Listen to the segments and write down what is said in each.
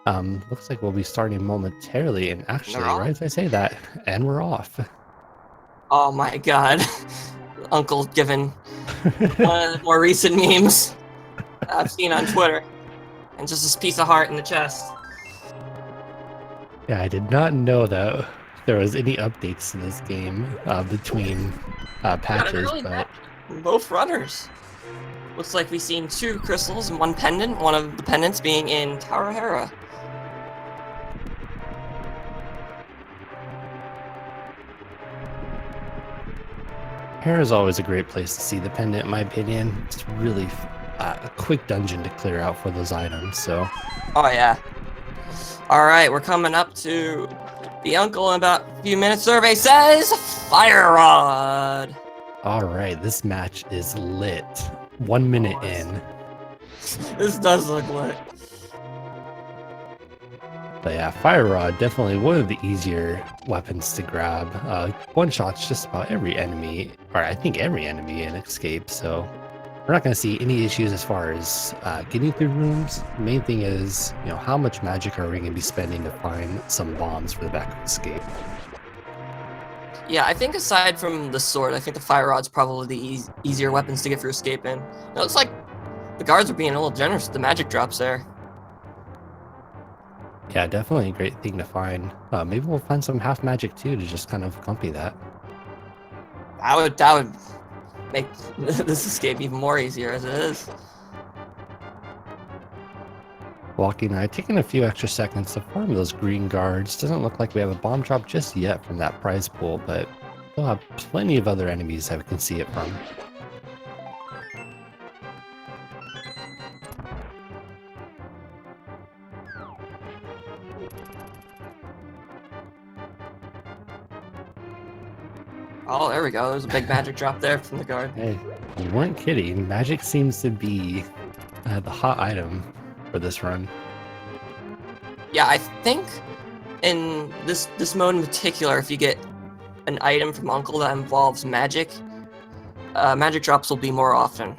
Looks like we'll be starting momentarily, and actually, They're right on. as I say that, and we're off. Oh my god. Uncle giving one of the more recent memes I've seen on Twitter. And just this piece of heart in the chest. Yeah, I did not know that there was any updates to this game between Got an patches, early but match from both runners. Looks like we've seen 2 crystals and 1 pendant, one of the pendants being in Tower Hera. Here is always a great place to see the pendant, in my opinion. It's really a quick dungeon to clear out for those items, so. Oh yeah. Alright, we're coming up to the uncle in about a few minutes. Survey says Fire Rod. Alright, this match is lit. 1 minute in. This does look lit. But yeah, Fire Rod, definitely one of the easier weapons to grab. One-shots just about every enemy, or I think every enemy in Escape, so we're not going to see any issues as far as getting through rooms. The main thing is, how much magic are we going to be spending to find some bombs for the back of Escape? Yeah, I think aside from the sword, I think the Fire Rod's probably the easier weapons to get through Escape in. It looks like the guards are being a little generous with the magic drops there. Yeah, definitely a great thing to find. Maybe we'll find some half magic too to just kind of accompany that. That would make this escape even more easier as it is. WalkingEye taking a few extra seconds to farm those green guards. Doesn't look like we have a bomb drop just yet from that prize pool, but we'll have plenty of other enemies that we can see it from. Oh, there we go. There's a big magic drop there from the guard. Hey, you weren't kidding. Magic seems to be the hot item for this run. Yeah, I think in this mode in particular, if you get an item from Uncle that involves magic, magic drops will be more often.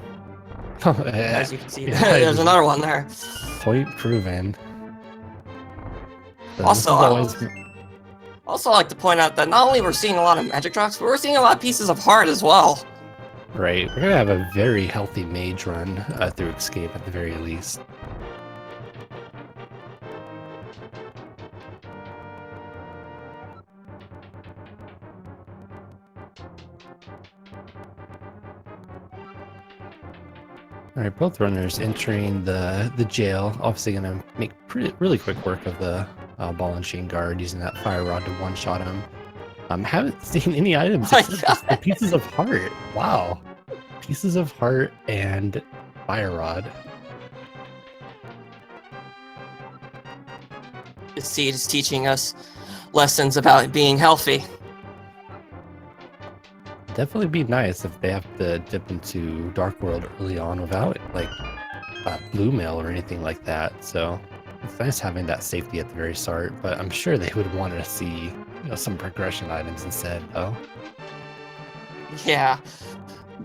As you can see, Yeah, there's another one there. Point proven. So Also, always... also, I like to point out that not only we're seeing a lot of magic drops, but we're seeing a lot of pieces of heart as well. Right, we're gonna have a very healthy mage run through Escape at the very least. All right, both runners entering the jail. Obviously, gonna make really quick work of the ball and chain guard using that fire rod to one-shot him. Haven't seen any items except just the pieces of heart. Wow, pieces of heart and fire rod. This seed is teaching us lessons about being healthy. Definitely be nice if they have to dip into Dark World early on without like blue mail or anything like that. So it's nice having that safety at the very start. But I'm sure they would want to see some progression items instead, though. Yeah,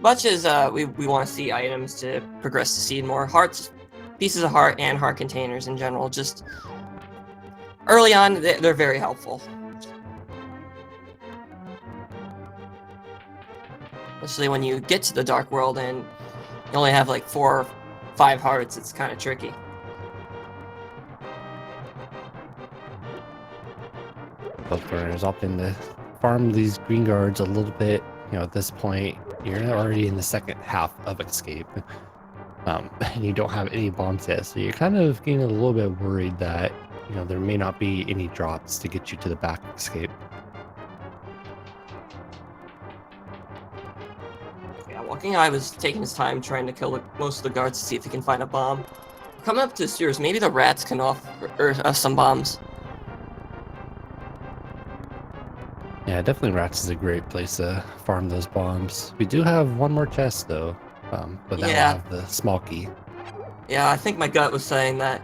much as we want to see items to progress the seed more, hearts, pieces of heart, and heart containers in general, just early on, they're very helpful. Especially when you get to the Dark World and you only have like 4 or 5 hearts, it's kind of tricky. Both runners opting to farm these green guards a little bit. At this point, you're already in the second half of Escape. And you don't have any bombs yet, so you're kind of getting a little bit worried that there may not be any drops to get you to the back of Escape. Yeah, WalkingEye was taking his time trying to kill most of the guards to see if he can find a bomb. Coming up to Sears, maybe the rats can offer some bombs. Yeah, definitely rats is a great place to farm those bombs. We do have one more chest though, but that will have the small key. Yeah, I think my gut was saying that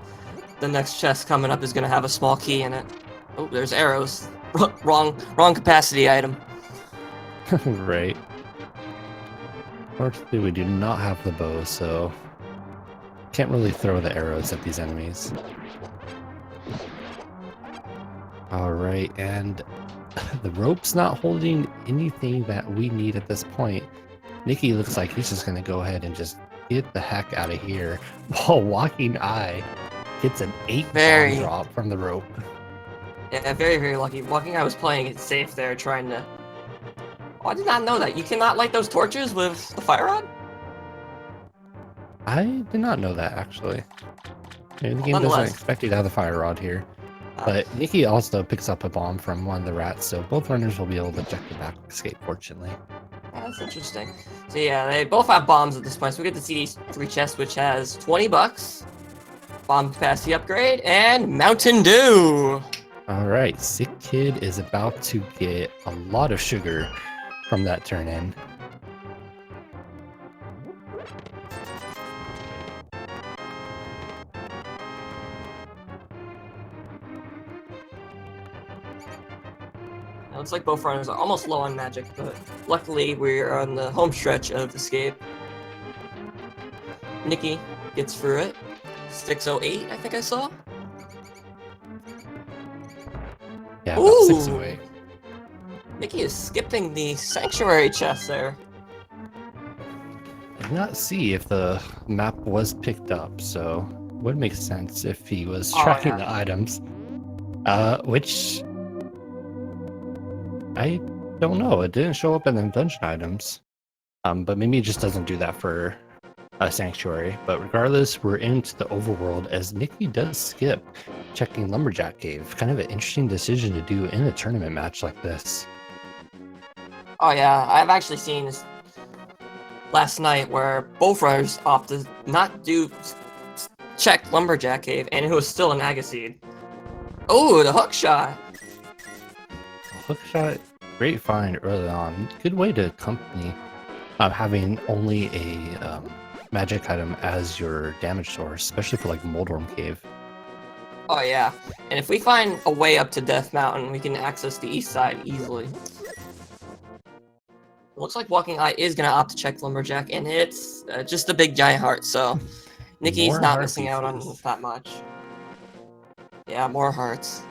the next chest coming up is going to have a small key in it. Oh, there's arrows. wrong capacity item. Right. Fortunately, we do not have the bow, so can't really throw the arrows at these enemies. All right, and the rope's not holding anything that we need at this point. Nicky looks like he's just gonna go ahead and just get the heck out of here. While Walking Eye gets an 8 bomb Very, drop from the rope. yeah, very, very lucky. Walking, I was playing it safe there, trying to. Oh, I did not know that. You cannot light those torches with the fire rod? I did not know that actually. Maybe the Well, game doesn't nonetheless. expect you to have the fire rod here. Uh, But Nicky also picks up a bomb from one of the rats, so both runners will be able to eject the back escape, fortunately. That's interesting. So yeah, they both have bombs at this point. So we get to see these 3 chests, which has 20 bucks, bomb capacity upgrade, and Mountain Dew. All right, Sick Kid is about to get a lot of sugar from that turn in. It looks like both runners are almost low on magic, but luckily we're on the home stretch of escape. Nicky gets through it. 608, I think I saw. Yeah, about 6 Ooh. away. Nicky is skipping the sanctuary chest there. I did not see if the map was picked up, so would make sense if he was Oh, tracking yeah. the items. Which I don't know. It didn't show up in the dungeon items. But maybe it just doesn't do that for a sanctuary. But regardless, we're into the overworld as Nicky does skip checking Lumberjack Cave. Kind of an interesting decision to do in a tournament match like this. Oh yeah, I've actually seen this last night where both runners opted not do check Lumberjack Cave, and it was still an Agassiz. Oh, the hook shot! Hook shot, great find early on. Good way to accompany having only a magic item as your damage source, especially for like Moldorm Cave. Oh yeah, and if we find a way up to Death Mountain, we can access the east side easily. It looks like Walking Eye is gonna opt to check Lumberjack, and it's just a big giant heart, so Nicky's More not heart missing out on pieces. that much. Yeah, more hearts.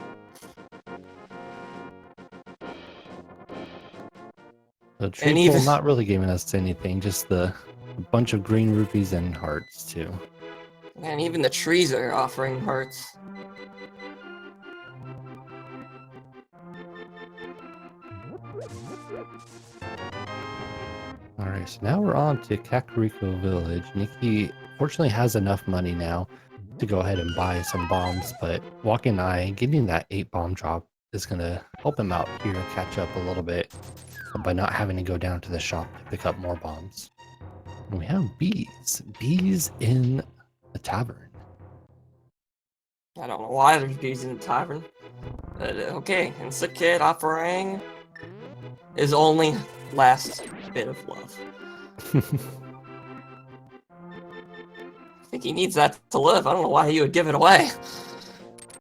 The And tree even- pool not really giving us anything, just the bunch of green rupees and hearts too. And even the trees are offering hearts. Alright, so now we're on to Kakariko Village. Nicky fortunately has enough money now to go ahead and buy some bombs, but Walking Eye getting that 8 bomb drop is going to help him out here and catch up a little bit by not having to go down to the shop to pick up more bombs. And we have bees. Bees in the tavern. I don't know why there's bees in the tavern. But okay, and Sick Kid offering his only last bit of love. I think he needs that to live. I don't know why he would give it away.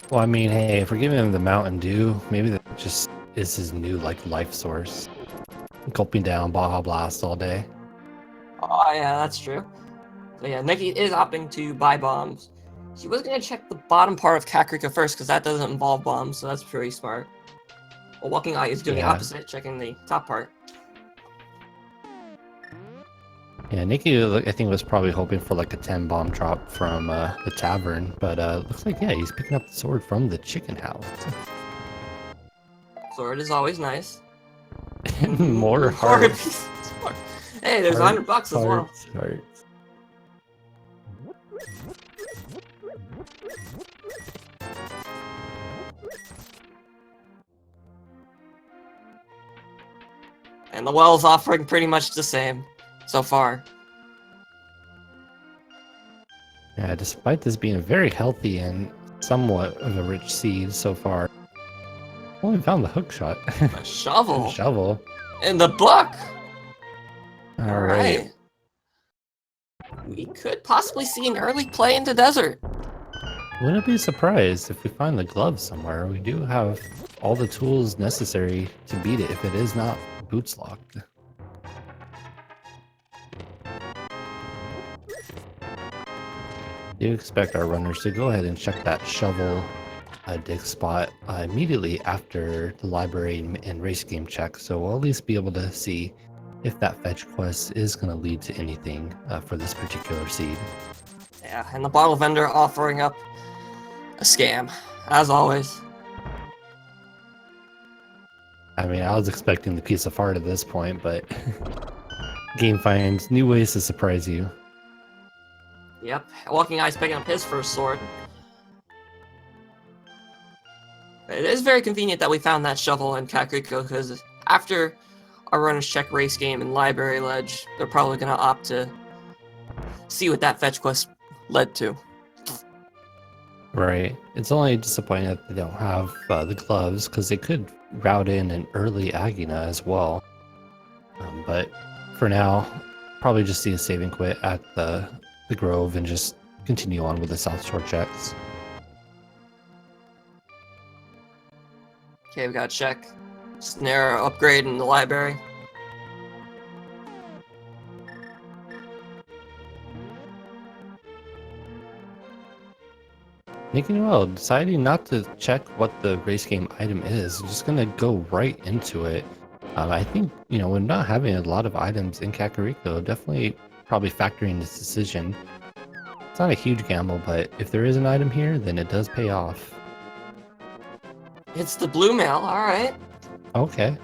Well, I mean, hey, if we're giving him the Mountain Dew, maybe that just is his new like life source. Gulping down Baja Blast all day. Oh yeah, that's true. So yeah, Nicky is opting to buy bombs. She was gonna check the bottom part of Kakariko first, because that doesn't involve bombs, so that's pretty smart. Well, Walking Eye is doing the Yeah. opposite, checking the top part. Yeah, Nicky, I think, was probably hoping for like a 10 bomb drop from the tavern, but looks like, yeah, he's picking up the sword from the chicken house. Sword is always nice. More hearts. pieces. Hey, there's $100 as well. Hearts. And the well's offering pretty much the same so far. Yeah, despite this being very healthy and somewhat of a rich seed so far, only found the hook shot. A shovel. Shovel. In the book. All right. We could possibly see an early play into desert. Wouldn't be surprised if we find the glove somewhere. We do have all the tools necessary to beat it if it is not boots locked. Do expect our runners to go ahead and check that shovel a dig spot immediately after the library and race game check, so we'll at least be able to see if that fetch quest is going to lead to anything for this particular seed. Yeah, and the bottle vendor offering up a scam, as always. I mean, I was expecting the piece of art at this point, but game finds new ways to surprise you. Yep, walkingeye's picking up his first sword. It is very convenient that we found that shovel in Kakariko, because after our runners check race game and library ledge, they're probably going to opt to see what that fetch quest led to. Right. It's only disappointing that they don't have the gloves, because they could route in an early Agina as well. But for now, probably just see a save and quit at the Grove and just continue on with the South Shore checks. Okay, we got to check snare upgrade in the library. Nickynoel deciding not to check what the race game item is, just gonna go right into it. I think, with not having a lot of items in Kakariko, definitely probably factoring this decision. It's not a huge gamble, but if there is an item here, then it does pay off. It's the blue mail, alright. Okay.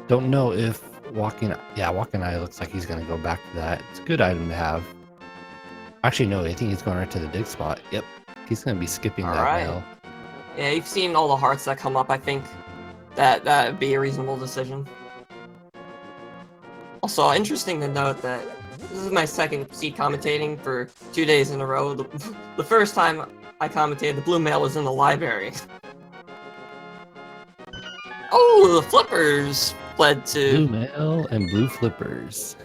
Don't know if walkingeye looks like he's gonna go back to that. It's a good item to have. Actually, no, I think he's going right to the dig spot. Yep. He's gonna be skipping that mail. Yeah, you've seen all the hearts that come up. I think that would be a reasonable decision. Also, interesting to note that this is my second seat commentating for 2 days in a row. The first time I commentated, the blue mail was in the library. Oh, the flippers led to... Blue mail and blue flippers.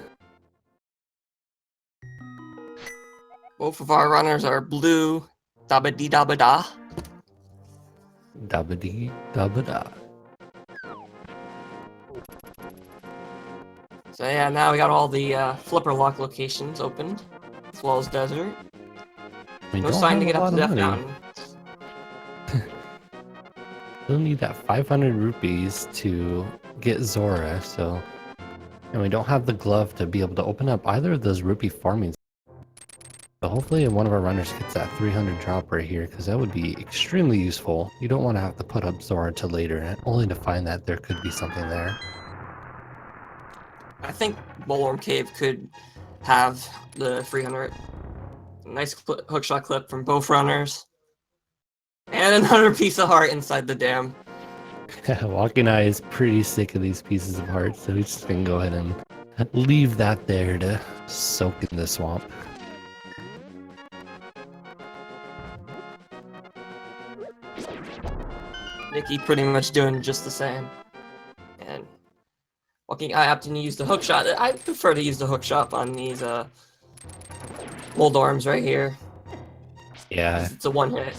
Both of our runners are blue. Dabba-dee-dabba-da. Dabba-dee-dabba-da. So yeah, now we got all the flipper lock locations opened, as well as desert. No sign to get up to Death Mountain. Still need that 500 rupees to get Zora, and we don't have the glove to be able to open up either of those rupee farming. So hopefully one of our runners gets that 300 drop right here, because that would be extremely useful. You don't want to have to put up Zora till later, only to find that there could be something there. I think Bolorm Cave could have the 300. Nice hookshot clip from both runners. And another piece of heart inside the dam. walkingeye is pretty sick of these pieces of heart, so he's just gonna go ahead and leave that there to soak in the swamp. Nicky pretty much doing just the same. And walkingeye opting to use the hookshot. I prefer to use the hookshot on these Moldorms right here. Yeah. It's a one hit.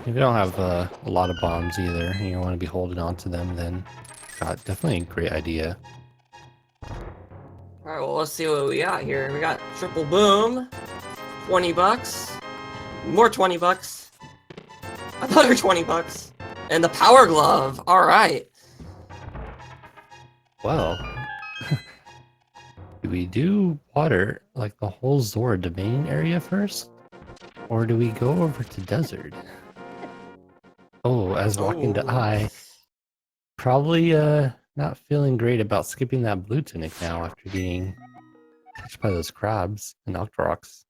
If you don't have a lot of bombs either, and you want to be holding on to them, then definitely a great idea. Alright, well, let's see what we got here. We got triple boom, 20 bucks, more 20 bucks, another 20 bucks, and the power glove. Alright. Well, do we do water, like the whole Zora domain area first? Or do we go over to desert? Oh, as walking to eye, probably not feeling great about skipping that blue tunic now after being touched by those crabs and Octoroks.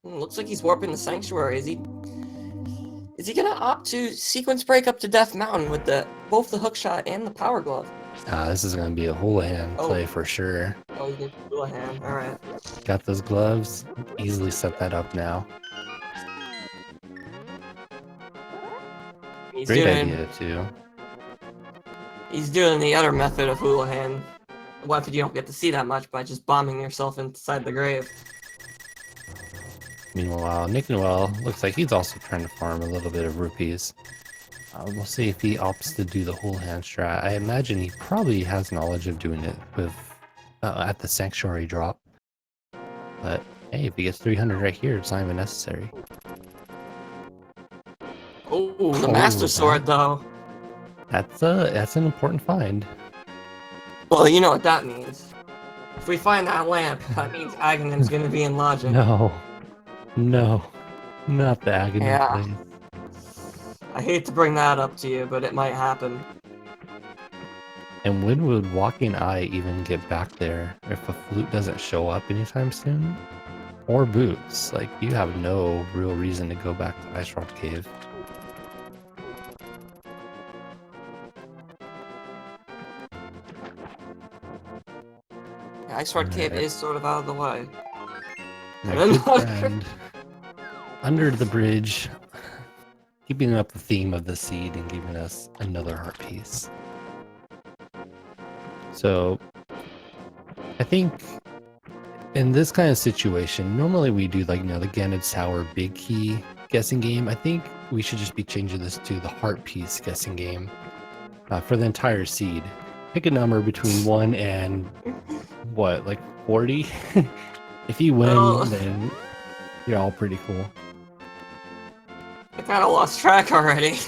Looks like he's warping the sanctuary. Is he gonna opt to sequence break up to Death Mountain with both the hookshot and the power glove? This is gonna be a Houlihan play for sure. Oh, he's gonna Houlihan. Alright. Got those gloves. Easily set that up now. Great idea, too. He's doing the other method of Houlihan. A weapon you don't get to see that much by just bombing yourself inside the grave. Meanwhile, Nickynoel looks like he's also trying to farm a little bit of rupees. We'll see if he opts to do the Houlihan strat. I imagine he probably has knowledge of doing it with at the Sanctuary drop. But hey, if he gets 300 right here, it's not even necessary. Oh, the Oh, Master Sword, though. That's an important find. Well, you know what that means. If we find that lamp, that means Aghanim's gonna be in logic. No, no, not the agony Yeah. place. I hate to bring that up to you, but it might happen. And when would Walking Eye even get back there if a flute doesn't show up anytime soon? Or boots? Like, you have no real reason to go back to Ice Rock Cave. Yeah, Ice Rod Cave Alright. is sort of out of the way. My And good then- friend, under the bridge, keeping up the theme of the seed and giving us another heart piece. So, I think in this kind of situation, normally we do like, the Gannon Tower big key guessing game. I think we should just be changing this to the heart piece guessing game for the entire seed. Pick a number between 1 and what, like 40? If you win, Well- then you're all pretty cool. I kind of lost track already.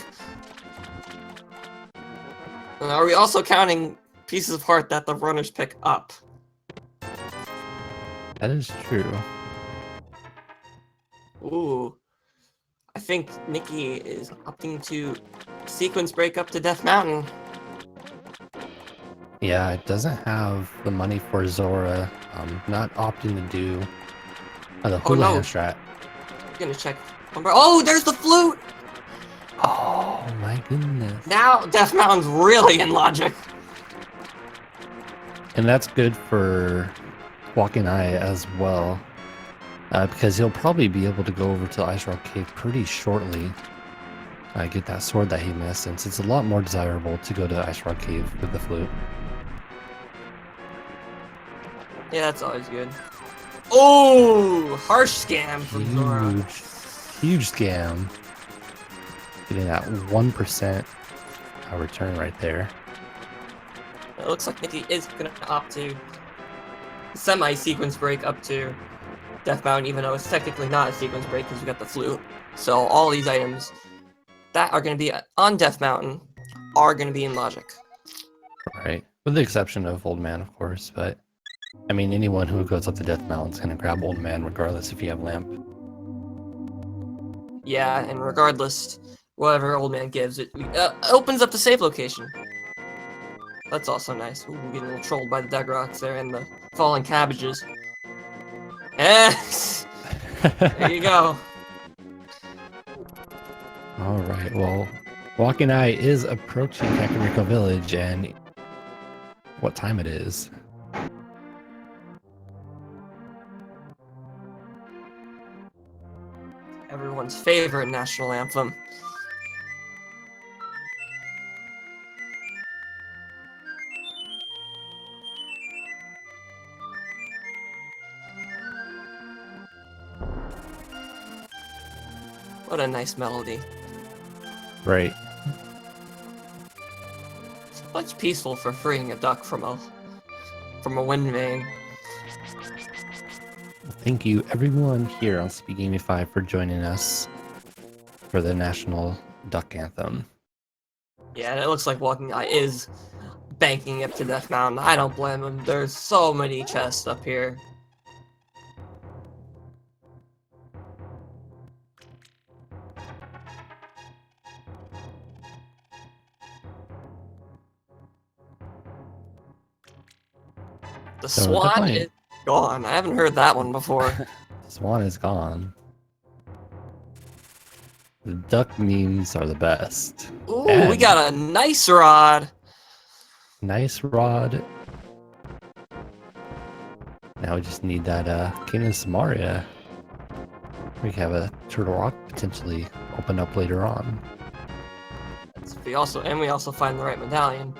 Are we also counting pieces of heart that the runners pick up? That is true. Ooh. I think Nicky is opting to sequence break up to Death Mountain. Yeah, it doesn't have the money for Zora. Not opting to do the hula no. hand strat. I'm gonna check. Oh, there's the flute! Oh my goodness. Now Death Mountain's really in logic. And that's good for Walking Eye as well. Because he'll probably be able to go over to Ice Rock Cave pretty shortly. Get that sword that he missed, since it's a lot more desirable to go to Ice Rock Cave with the flute. Yeah, that's always good. Oh, harsh scam from Zora. Huge scam. Getting that 1% return right there. It looks like Nicky is gonna opt to semi-sequence break up to Death Mountain, even though it's technically not a sequence break because we got the flute. So all these items that are gonna be on Death Mountain are gonna be in logic. Right. With the exception of Old Man, of course, but I mean, anyone who goes up to Death Mountain is going to grab Old Man regardless if you have Lamp. Yeah, and regardless, whatever Old Man gives, it opens up the save location. That's also nice. Ooh, we're getting a little trolled by the dead rocks there and the falling cabbages. Yes! There you go. All right, well, Walking Eye is approaching Kakariko Village, and what time it is. Everyone's favorite national anthem. What a nice melody. Right. So much peaceful for freeing a duck from a wind vane. Thank you, everyone here on Speak Gamify, for joining us for the National Duck Anthem. Yeah, and it looks like Walking Eye is banking up to Death Mountain. I don't blame him. There's so many chests up here. The So swan definitely- is gone. I haven't heard that one before. Swan is gone. The duck memes are the best. Ooh, we And- got a nice rod. Nice rod. Now we just need that King Samaria. We can have a Turtle Rock potentially open up later on. We also find the right medallion.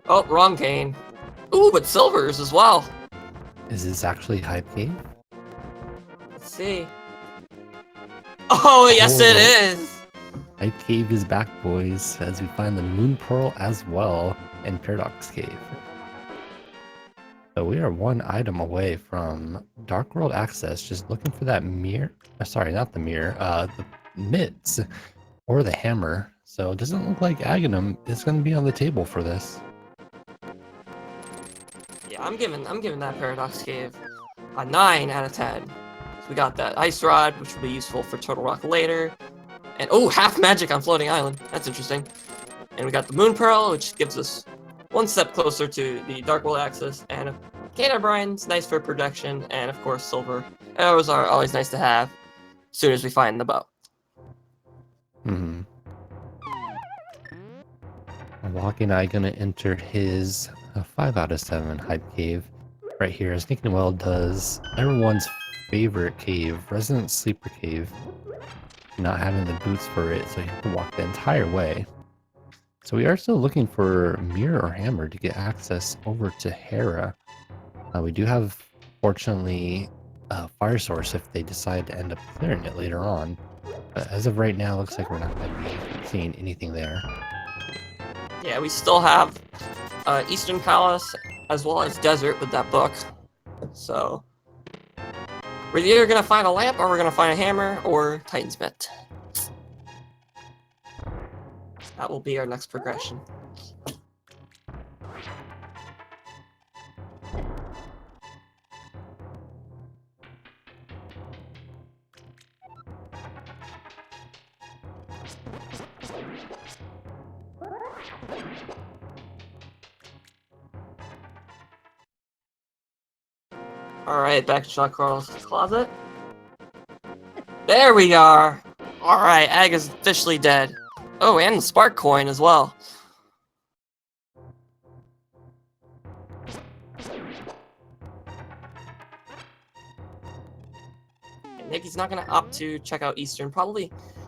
Oh, wrong cane. Ooh, but silvers as well. Is this actually Hype Cave? Let's see. Oh, yes it Oh. is. Hype Cave is back, boys, as we find the Moon Pearl as well in Paradox Cave. So we are one item away from Dark World access, just looking for that mirror. Sorry, not the mirror, the mitts or the hammer. So it doesn't look like Aghanim is going to be on the table for this. Yeah, I'm giving that Paradox Cave a 9 out of 10. So we got that Ice Rod, which will be useful for Turtle Rock later. And oh, half magic on Floating Island. That's interesting. And we got the Moon Pearl, which gives us one step closer to the Dark World access. And Gator Brine's nice for protection. And of course, Silver arrows are always nice to have as soon as we find the bow. Hmm. walkingeye gonna enter his 5 out of 7 hype cave right here, as Nickynoel does everyone's favorite cave, Resident Sleeper Cave. Not having the boots for it, so you have to walk the entire way. So we are still looking for Mirror or Hammer to get access over to Hera. We do have, fortunately, a Fire Source if they decide to end up clearing it later on. But as of right now, looks like we're not going to be seeing anything there. Yeah, we still have Eastern Palace as well as Desert with that book. So we're either going to find a lamp or we're going to find a hammer or Titan's Mitt. That will be our next progression. Alright, back to Shotcrawl's closet. There we are! Alright, Ag is officially dead. Oh, and the Spark Coin as well. And Nicky's not gonna opt to check out Eastern.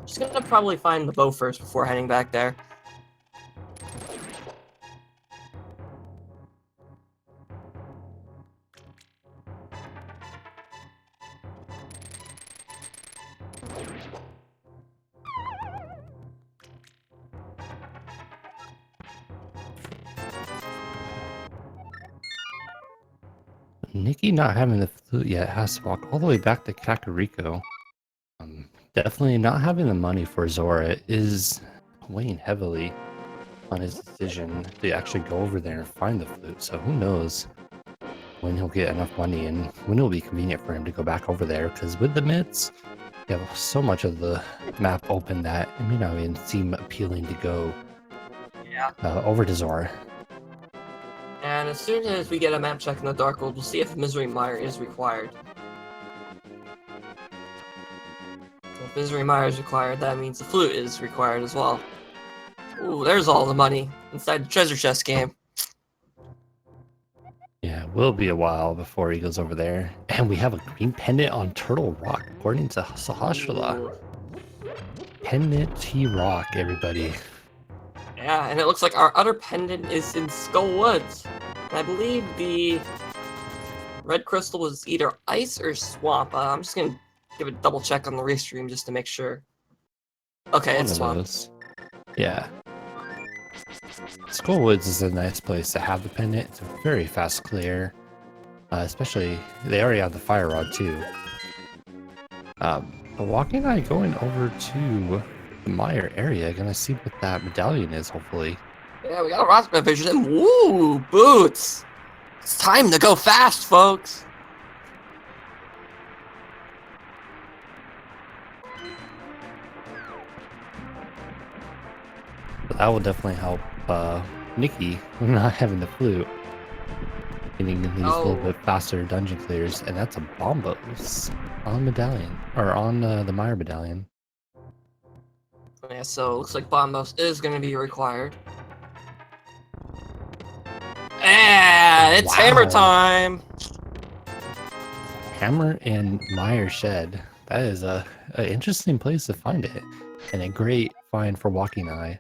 She's gonna probably find the bow first before heading back there. Nikki not having the flute yet has to walk all the way back to Kakariko. Definitely not having the money for Zora is weighing heavily on his decision to actually go over there and find the flute. So who knows when he'll get enough money and when it'll be convenient for him to go back over there. Because with the mitts, you have so much of the map open that it may not even seem appealing to go over to Zora. And as soon as we get a map check in the Dark World, we'll see if Misery Mire is required. If Misery Mire is required, that means the flute is required as well. Ooh, there's all the money inside the treasure chest game. Yeah, it will be a while before he goes over there. And we have a green pendant on Turtle Rock, according to Sahasrahla. Pendant T Rock, everybody. Yeah, and it looks like our other pendant is in Skull Woods. And I believe the red crystal was either ice or swamp. I'm just gonna give a double check on the restream just to make sure. Okay, it's swamp. Yeah. Skull Woods is a nice place to have the pendant. It's a very fast clear. Especially, they already have the fire rod too. But walkingeye going over to the Mire area, gonna see what that medallion is, hopefully. Yeah, we got a roster vision. Woo, boots! It's time to go fast, folks! But that will definitely help Nikki not having the flute. Getting these little bit faster dungeon clears, and that's a Bombos on medallion, or on the Mire medallion. Yeah, so it looks like Bombos is going to be required. And it's hammer time! Hammer and Mire Shed. That is an interesting place to find it, and a great find for walkingeye.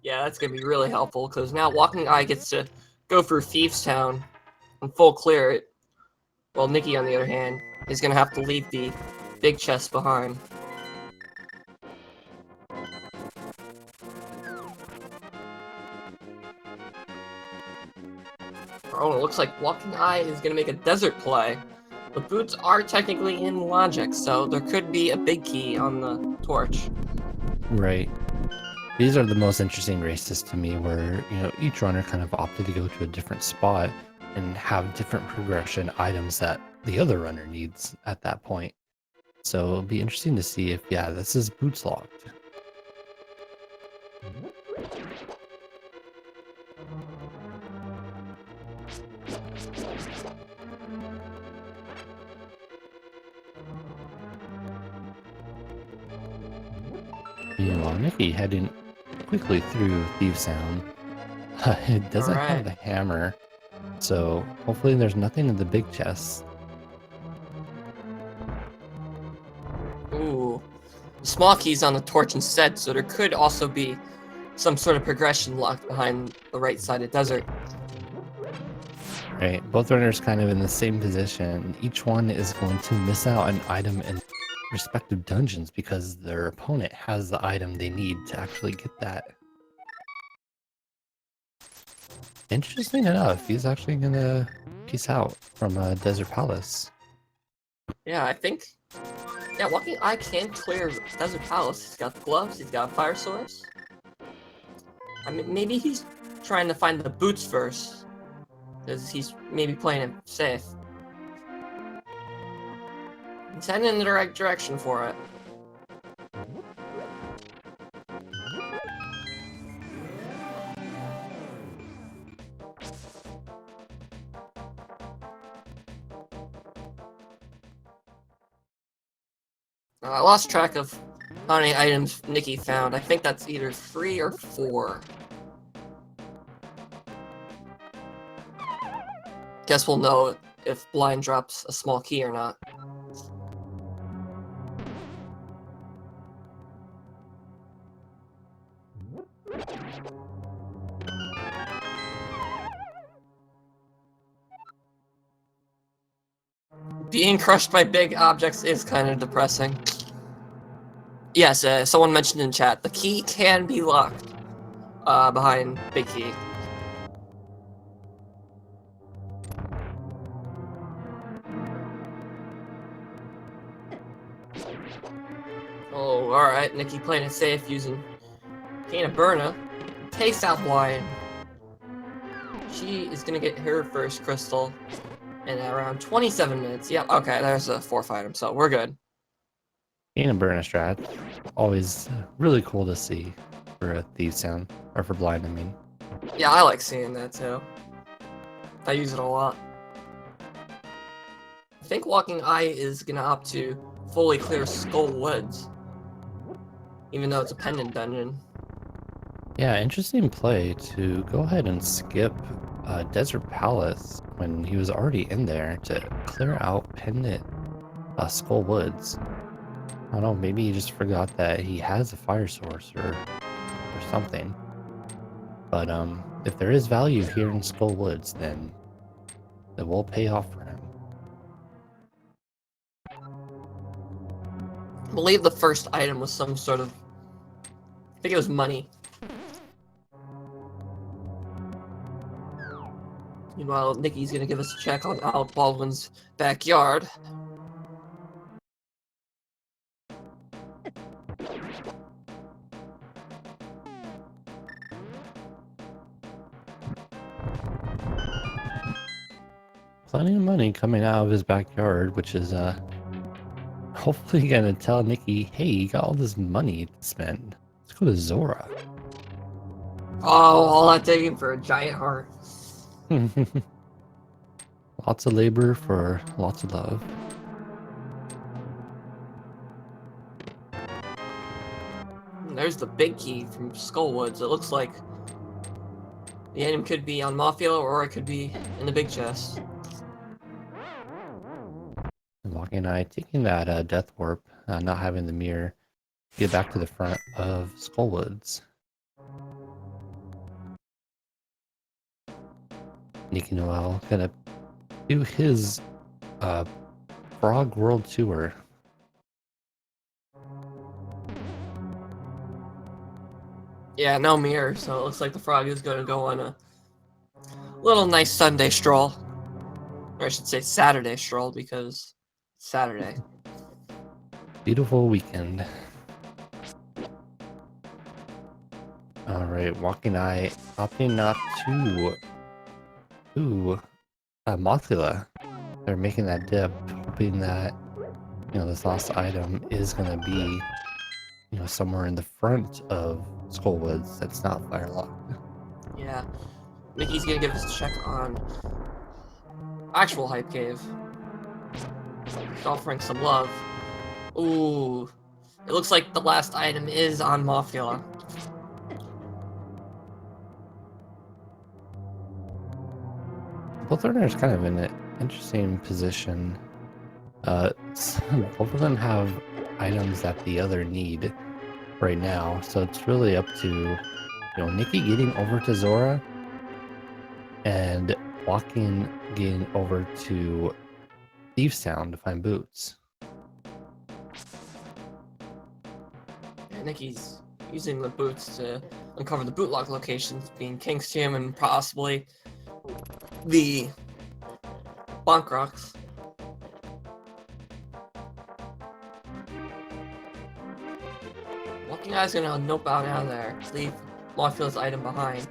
Yeah, that's going to be really helpful, because now walkingeye gets to go through Thieves Town and full clear it. While Nicky, on the other hand, is going to have to leave the big chest behind. Oh, it looks like Walking Eye is gonna make a desert play. The boots are technically in logic, so there could be a big key on the torch. Right. These are the most interesting races to me, where each runner kind of opted to go to a different spot and have different progression items that the other runner needs at that point. So it'll be interesting to see if this is boots locked. Meanwhile, Nicky heading quickly through Thieves Sound. It doesn't have the hammer, so hopefully there's nothing in the big chest. Ooh. The small key's on the torch instead, so there could also be some sort of progression locked behind the right side of desert. Right, both runners kind of in the same position. Each one is going to miss out an item in respective dungeons because their opponent has the item they need to actually get that. Interesting enough, he's actually gonna peace out from Desert Palace. Yeah, I think. Yeah, Walking Eye can clear Desert Palace. He's got the gloves, he's got a fire source. I mean, maybe he's trying to find the boots first, because he's maybe playing it safe. He's heading in the right direction for it. I lost track of how many items Nicky found. I think that's either 3 or 4. Guess we'll know if Blind drops a small key or not. Being crushed by big objects is kind of depressing. Yes, someone mentioned in chat, the key can be locked behind Big Key. Oh, alright, Nicky playing it safe using Can of Burna. Takes out Blind. She is gonna get her first crystal in around 27 minutes. Yep, okay, there's a 4th item, so we're good. Being a burner strat, always really cool to see for a Thieves Sound, or for Blind, I mean. Yeah, I like seeing that too. I use it a lot. I think Walking Eye is gonna opt to fully clear Skull Woods, even though it's a pendant dungeon. Yeah, interesting play to go ahead and skip Desert Palace when he was already in there to clear out pendant Skull Woods. I don't know, maybe he just forgot that he has a fire source or something. But if there is value here in Skull Woods, then it will pay off for him. I believe the first item was some sort of... I think it was money. Meanwhile, Nicky's gonna give us a check on Alec Baldwin's backyard. Plenty of money coming out of his backyard, which is hopefully gonna tell Nicky, hey, you got all this money to spend. Let's go to Zora. Oh, all that digging for a giant heart. Lots of labor for lots of love. There's the big key from Skullwoods. It looks like the item could be on Mafia or it could be in the big chest. Walking Eye taking that death warp, not having the mirror, get back to the front of Skullwoods. Nickynoel gonna do his Frog World Tour. Yeah, no mirror, so it looks like the frog is going to go on a Little nice Sunday stroll. Or I should say Saturday stroll because it's Saturday. Beautiful weekend. Alright, Walking Eye opting not to. Ooh, Mothula. They're making that dip, hoping that, you know, this last item is gonna be, you know, somewhere in the front of Skullwoods that's not firelocked. Yeah. Nicky's gonna give us a check on actual Hype Cave. He's offering some love. Ooh. It looks like the last item is on Mothula. Both runners kind of in an interesting position. Both of them have items that the other need right now, so it's really up to, you know, Nicky getting over to Zora and Walking getting over to Thief's Town to find boots. Yeah, Nicky's using the boots to uncover the boot lock locations, being King's Tomb and possibly the Bonk Rocks. Walking Eye's gonna nope out of there, leave Mothula's item behind.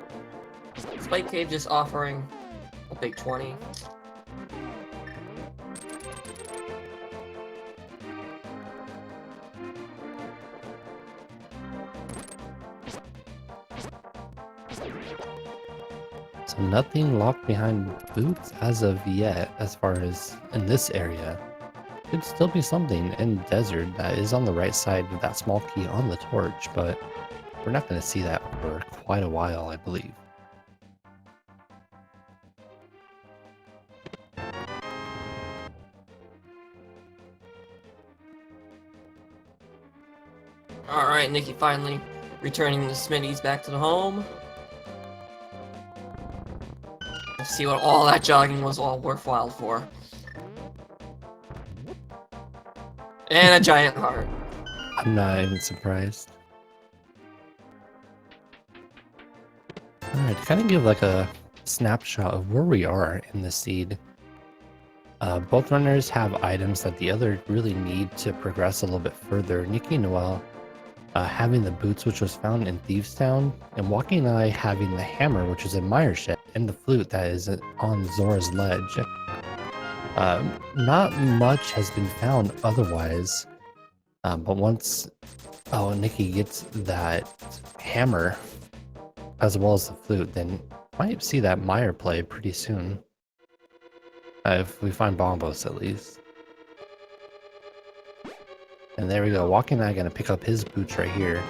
Spike Cave just offering a big 20. So nothing locked behind boots as of yet, as far as in this area. Could still be something in desert that is on the right side with that small key on the torch, but we're not going to see that for quite a while, I believe. Alright, Nicky finally returning the Smitty's back to the home. Let's see what all that jogging was all worthwhile for. And a giant heart. I'm not even surprised. Alright, to kind of give like a snapshot of where we are in the seed. Both runners have items that the other really need to progress a little bit further. Nickynoel having the boots, which was found in Thieves Town, and Walking Eye having the hammer, which is in Mire Shed, and the flute that is on Zora's ledge. Not much has been found otherwise, but once Nicky gets that hammer as well as the flute, then might see that Mire play pretty soon. If we find Bombos at least. And there we go, Walking Eye gonna pick up his boots right here.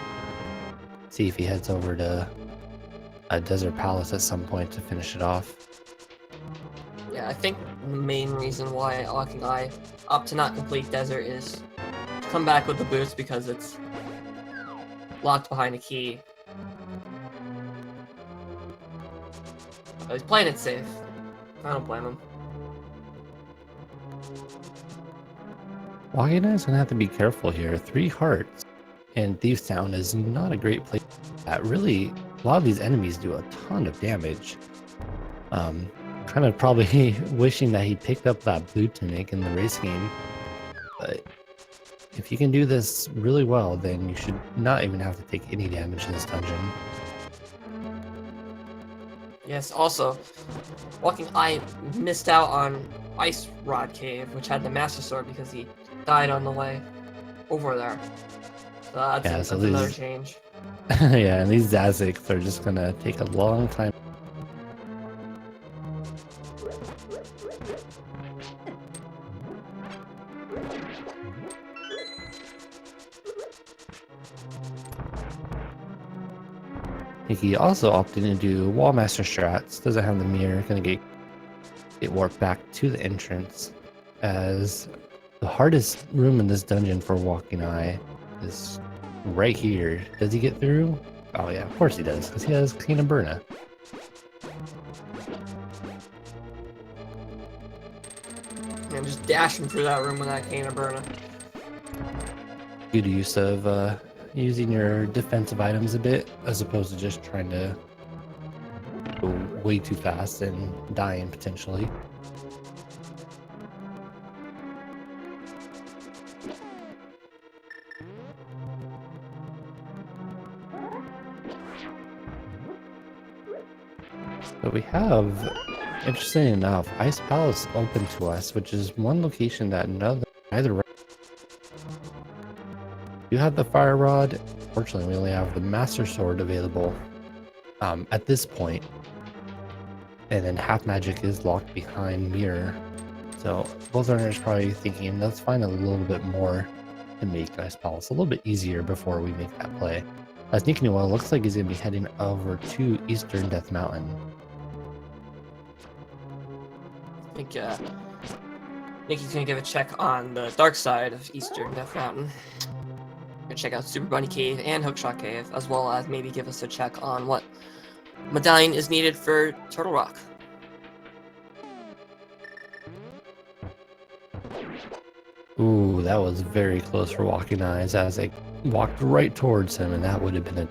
See if he heads over to a Desert Palace at some point to finish it off. Yeah, I think the main reason why Walking Eye opt to not complete Desert is to come back with the boots because it's locked behind a key. But he's playing it safe. I don't blame him. Walking Eye's gonna have to be careful here. 3 hearts in Thieves Town is not a great place. That really, a lot of these enemies do a ton of damage. Kind of probably wishing that he picked up that blue tunic in the race game. But if you can do this really well, then you should not even have to take any damage in this dungeon. Yes, also, Walking Eye missed out on Ice Rod Cave, which had the Master Sword because he died on the way over there. So that's another change. Yeah, and these Zaziks are just gonna take a long time. Nicky also opted into Wallmaster strats, doesn't have the mirror, gonna get warped back to the entrance, as the hardest room in this dungeon for Walking Eye is right here. Does he get through? Oh yeah, of course he does, because he has Clean and Burna. And just dashing through that room with that Cane of Burna. Good use of using your defensive items a bit, as opposed to just trying to go way too fast and dying potentially. But we have, interesting enough, Ice Palace open to us, which is one location that neither. You have the Fire Rod. Fortunately, we only have the Master Sword available at this point. And then Half Magic is locked behind Mirror. So both owners probably thinking, let's find a little bit more to make Ice Palace a little bit easier before we make that play. As Nickynoel looks like he's going to be heading over to Eastern Death Mountain. I think Nicky's gonna give a check on the dark side of Eastern Death Mountain. Gonna check out Super Bunny Cave and Hookshot Cave, as well as maybe give us a check on what medallion is needed for Turtle Rock. Ooh, that was very close for Walking Eyes as I walked right towards him, and that would have been a...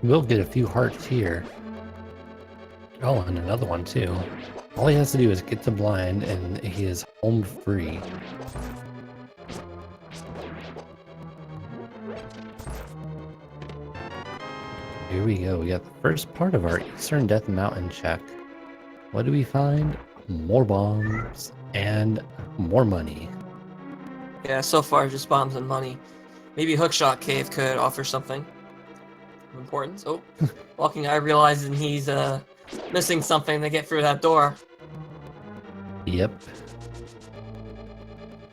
We'll get a few hearts here. Oh, and another one too. All he has to do is get to blind, and he is home free. Here we go. We got the first part of our Eastern Death Mountain check. What do we find? More bombs and more money. Yeah, so far just bombs and money. Maybe Hookshot Cave could offer something of importance. Oh, Walking Eye realizing he's missing something to get through that door. Yep.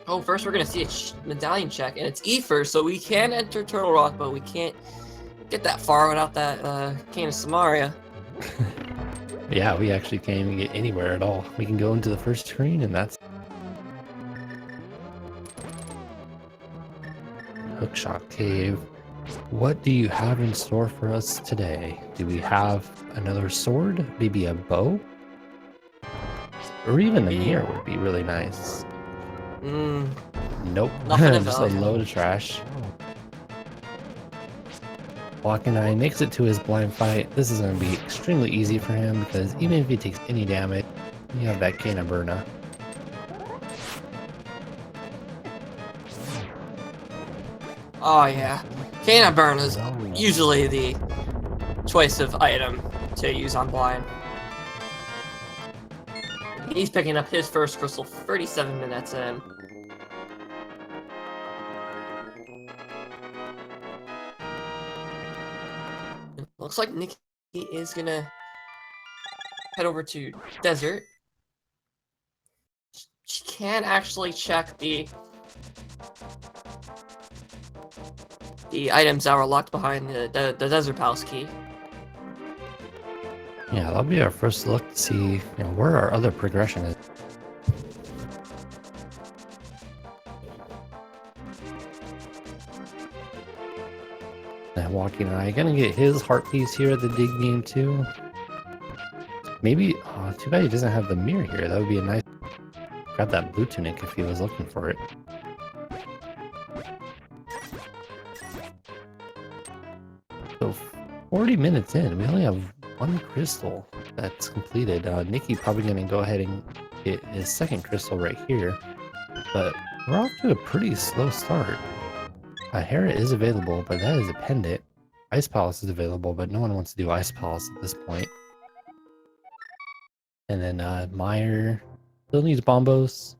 Oh, first we're gonna see a medallion check, and it's E first, so we can enter Turtle Rock, but we can't get that far without that cane of Samaria. Yeah, we actually can't even get anywhere at all. We can go into the first screen, and that's Hookshot Cave. What do you have in store for us today? Do we have another sword? Maybe a bow? Or even a mirror would be really nice. Nope. Nothing of Just a value. load of trash. Walking Eye makes it to his blind fight. This is going to be extremely easy for him because even if he takes any damage, you have that Cane of Burna. Oh yeah, cane of burn is usually the choice of item to use on blind. He's picking up his first crystal 37 minutes in. Looks like Nicky is gonna head over to Desert. She can actually check the items that were locked behind the Desert Palace key. Yeah, that'll be our first look to see where our other progression is. And Walking Eye gonna get his heart piece here at the dig game too. Maybe, oh, too bad he doesn't have the mirror here. That would be a nice, grab that blue tunic if he was looking for it. So 40 minutes in, we only have one crystal that's completed. Nicky probably gonna go ahead and get his second crystal right here, but we're off to a pretty slow start. Hera is available, but that is a pendant. Ice Palace is available, but no one wants to do Ice Palace at this point. And then Meyer still needs Bombos.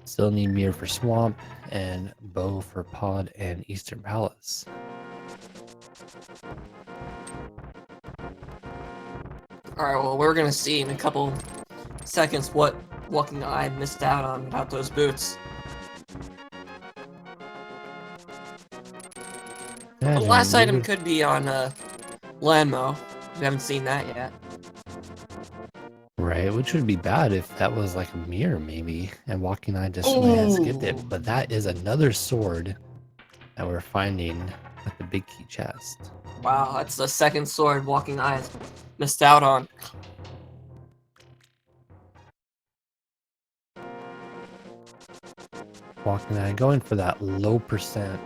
Still need Mirror for Swamp, and Bow for Pod and Eastern Palace. Alright, well, we're gonna see in a couple seconds what Walking Eye missed out on without those boots. The last item could be on Landmo. We haven't seen that yet. Right, which would be bad if that was like a mirror maybe, and Walking Eye just might have skipped it. But that is another sword that we're finding at the big key chest. Wow, that's the second sword Walking Eye missed out on. Walking Eye going for that low percent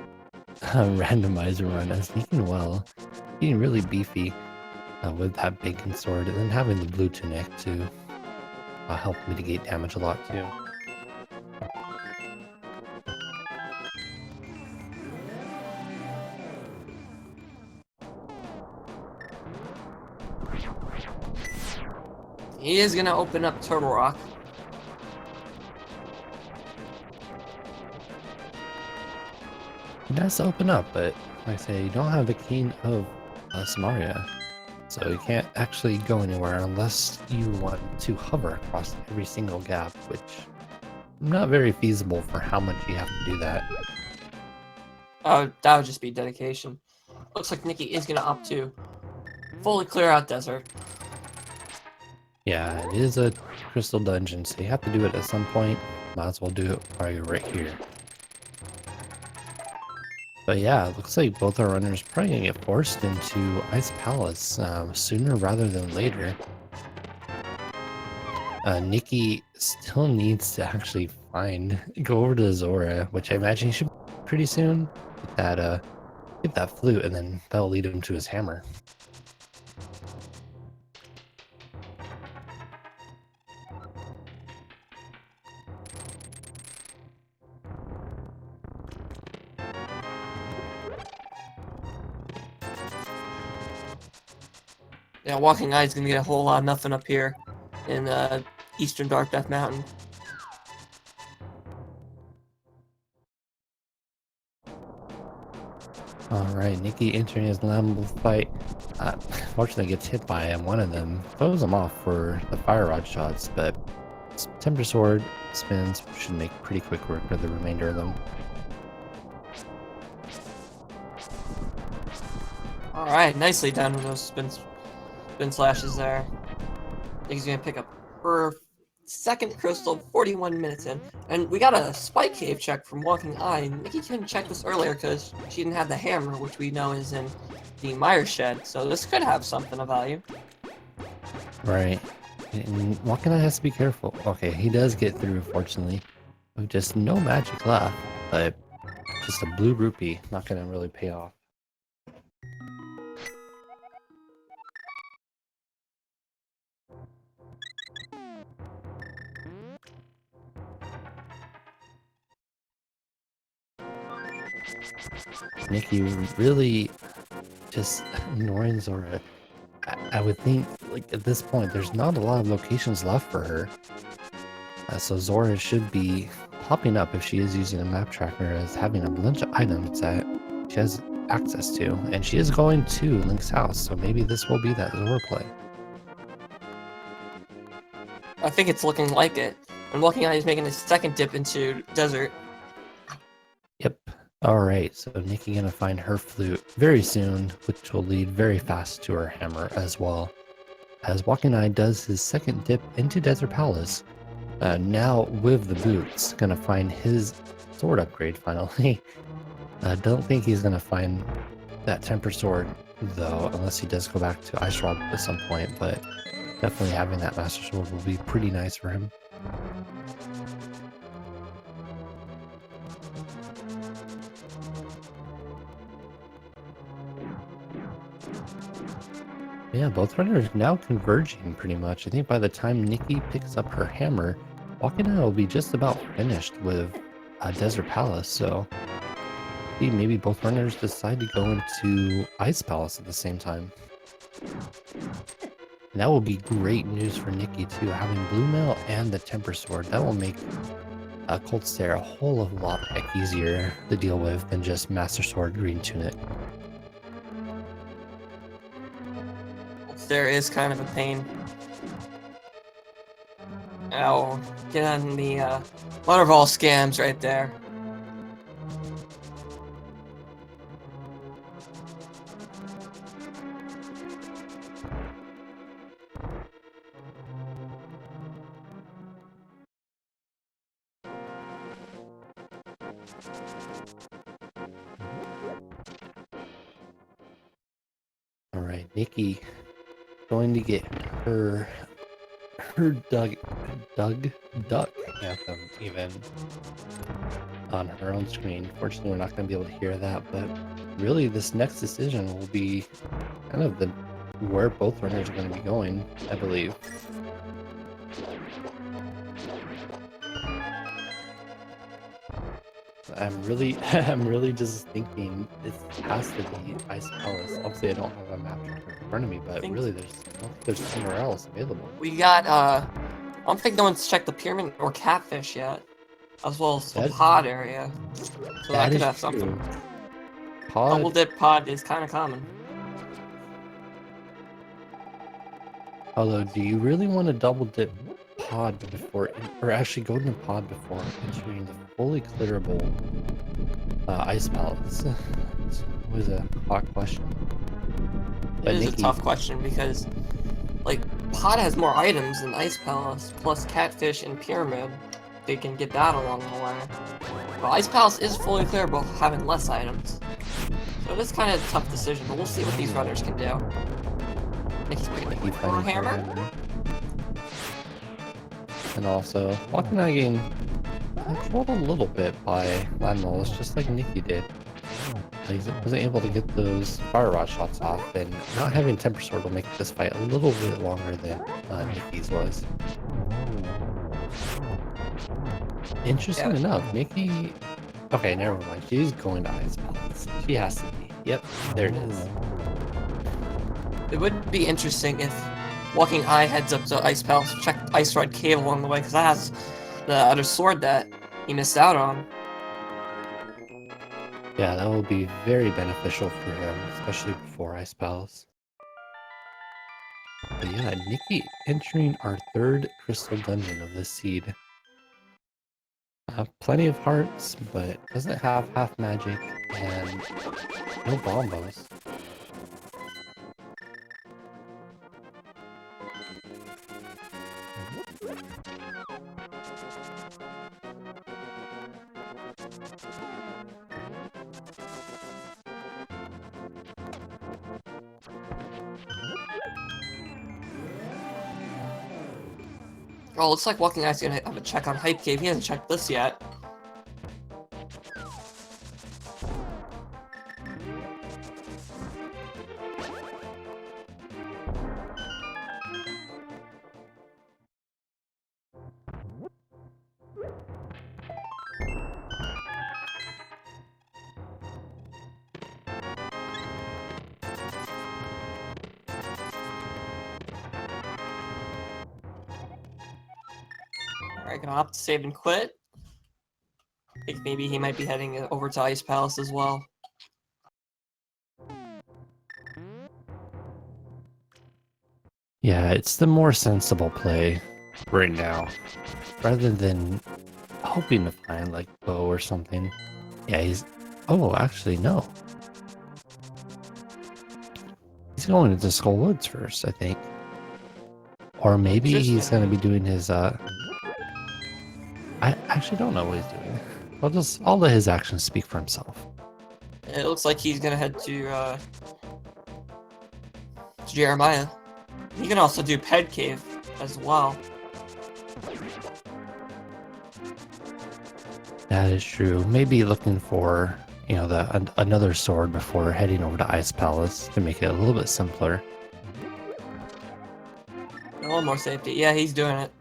randomizer run as Nickynoel getting really beefy with that bacon sword, and then having the blue tunic to help mitigate damage a lot too. He is gonna open up Turtle Rock. It does open up, but like I say, you don't have the key of Samaria, so you can't actually go anywhere unless you want to hover across every single gap, which not very feasible for how much you have to do that. Oh, that would just be dedication. Looks like Nicky is gonna opt to fully clear out desert. Yeah, it is a crystal dungeon, so you have to do it at some point. Might as well do it while you're right here. But yeah, it looks like both our runners probably gonna get forced into Ice Palace sooner rather than later. Nicky still needs to actually go over to Zora, which I imagine he should pretty soon. Get that flute, and then that'll lead him to his hammer. Yeah, Walking Eye is gonna get a whole lot of nothing up here in Eastern Dark Death Mountain. Alright, Nicky entering his lammable fight. Fortunately gets hit by him. One of them throws him off for the fire rod shots, but Temper Sword spins should make pretty quick work of the remainder of them. Alright, nicely done with those spin slashes there. He's gonna pick up her second crystal 41 minutes in. And we got a spike cave check from Walking Eye. Nicky couldn't check this earlier because she didn't have the hammer, which we know is in the Mire Shed. So this could have something of value. Right. And Walking Eye has to be careful. Okay, he does get through, fortunately. With just no magic left, but just a blue rupee. Not gonna really pay off. Nicky really just ignoring Zora. I would think, like, at this point, there's not a lot of locations left for her. So Zora should be popping up if she is using a map tracker as having a bunch of items that she has access to. And she is going to Link's house, so maybe this will be that Zora play. I think it's looking like it. And Walking Eye is making his second dip into desert. Yep. Alright, so Nicky gonna find her flute very soon, which will lead very fast to her hammer as well. As Walking Eye does his second dip into Desert Palace, now with the boots, gonna find his sword upgrade finally. Don't think he's gonna find that Temper Sword though, unless he does go back to Ice Rod at some point, but definitely having that Master Sword will be pretty nice for him. Yeah, both runners now converging pretty much. I think by the time Nicky picks up her hammer, Walking Eye will be just about finished with Desert Palace, so maybe both runners decide to go into Ice Palace at the same time. And that will be great news for Nicky too, having Blue Mail and the Temper Sword. That will make Cold Stare a whole lot heck easier to deal with than just Master Sword Green Tunic. There is kind of a pain. Oh, get on the Butterball scams right there. Alright, Nicky going to get her duck anthem even. on her own screen. Fortunately, we're not going to be able to hear that, but really this next decision will be kind of the where both runners are going to be going, I believe. I'm really just thinking it has to be Ice Palace. Obviously, I don't have a map in front of me, but really, I don't think there's somewhere else available. We got, I don't think no one's checked the pyramid or catfish yet, as well as the pod area. So that could have something. Double dip pod is kind of common. Although, do you really want to double dip pod before, or actually go into pod before entering the fully clearable Ice Palace? It was a hot question. It is a tough question because, like, pod has more items than Ice Palace, plus catfish and pyramid. They can get that along the way. But Ice Palace is fully clearable, having less items. So it is kind of a tough decision, but we'll see what these runners can do. Nicky's waiting for a hammer. And also, walkingeye getting controlled a little bit by Nickynoel, just like Nicky did. He wasn't able to get those fire rod shots off, and not having Temper Sword will make this fight a little bit longer than Nicky's was. Interesting enough, Nicky... Okay, never mind. She's going to Ice Palace. She has to be. Yep, there it is. It would be interesting if walkingeye heads up to Ice Palace, check Ice Rod Cave along the way, because that has the other sword that he missed out on. Yeah, that will be very beneficial for him, especially before Ice Palace. But yeah, Nicky entering our third crystal dungeon of this seed. Plenty of hearts, but doesn't have half magic and no bombos. Oh, looks like walkingeye's gonna have a check on Hype Cave. He hasn't checked this yet. Alright, gonna opt to save and quit. I think maybe he might be heading over to Ice Palace as well. Yeah, it's the more sensible play right now, rather than hoping to find like Bo or something. Yeah, he's... Oh, actually, no. He's going into Skull Woods first, I think. Or maybe he's going to be doing his, I actually don't know what he's doing. I'll let his actions speak for himself. It looks like he's gonna head to Jeremiah. He can also do Ped Cave as well. That is true. Maybe looking for, you know, another sword before heading over to Ice Palace to make it a little bit simpler. A little more safety. Yeah, he's doing it.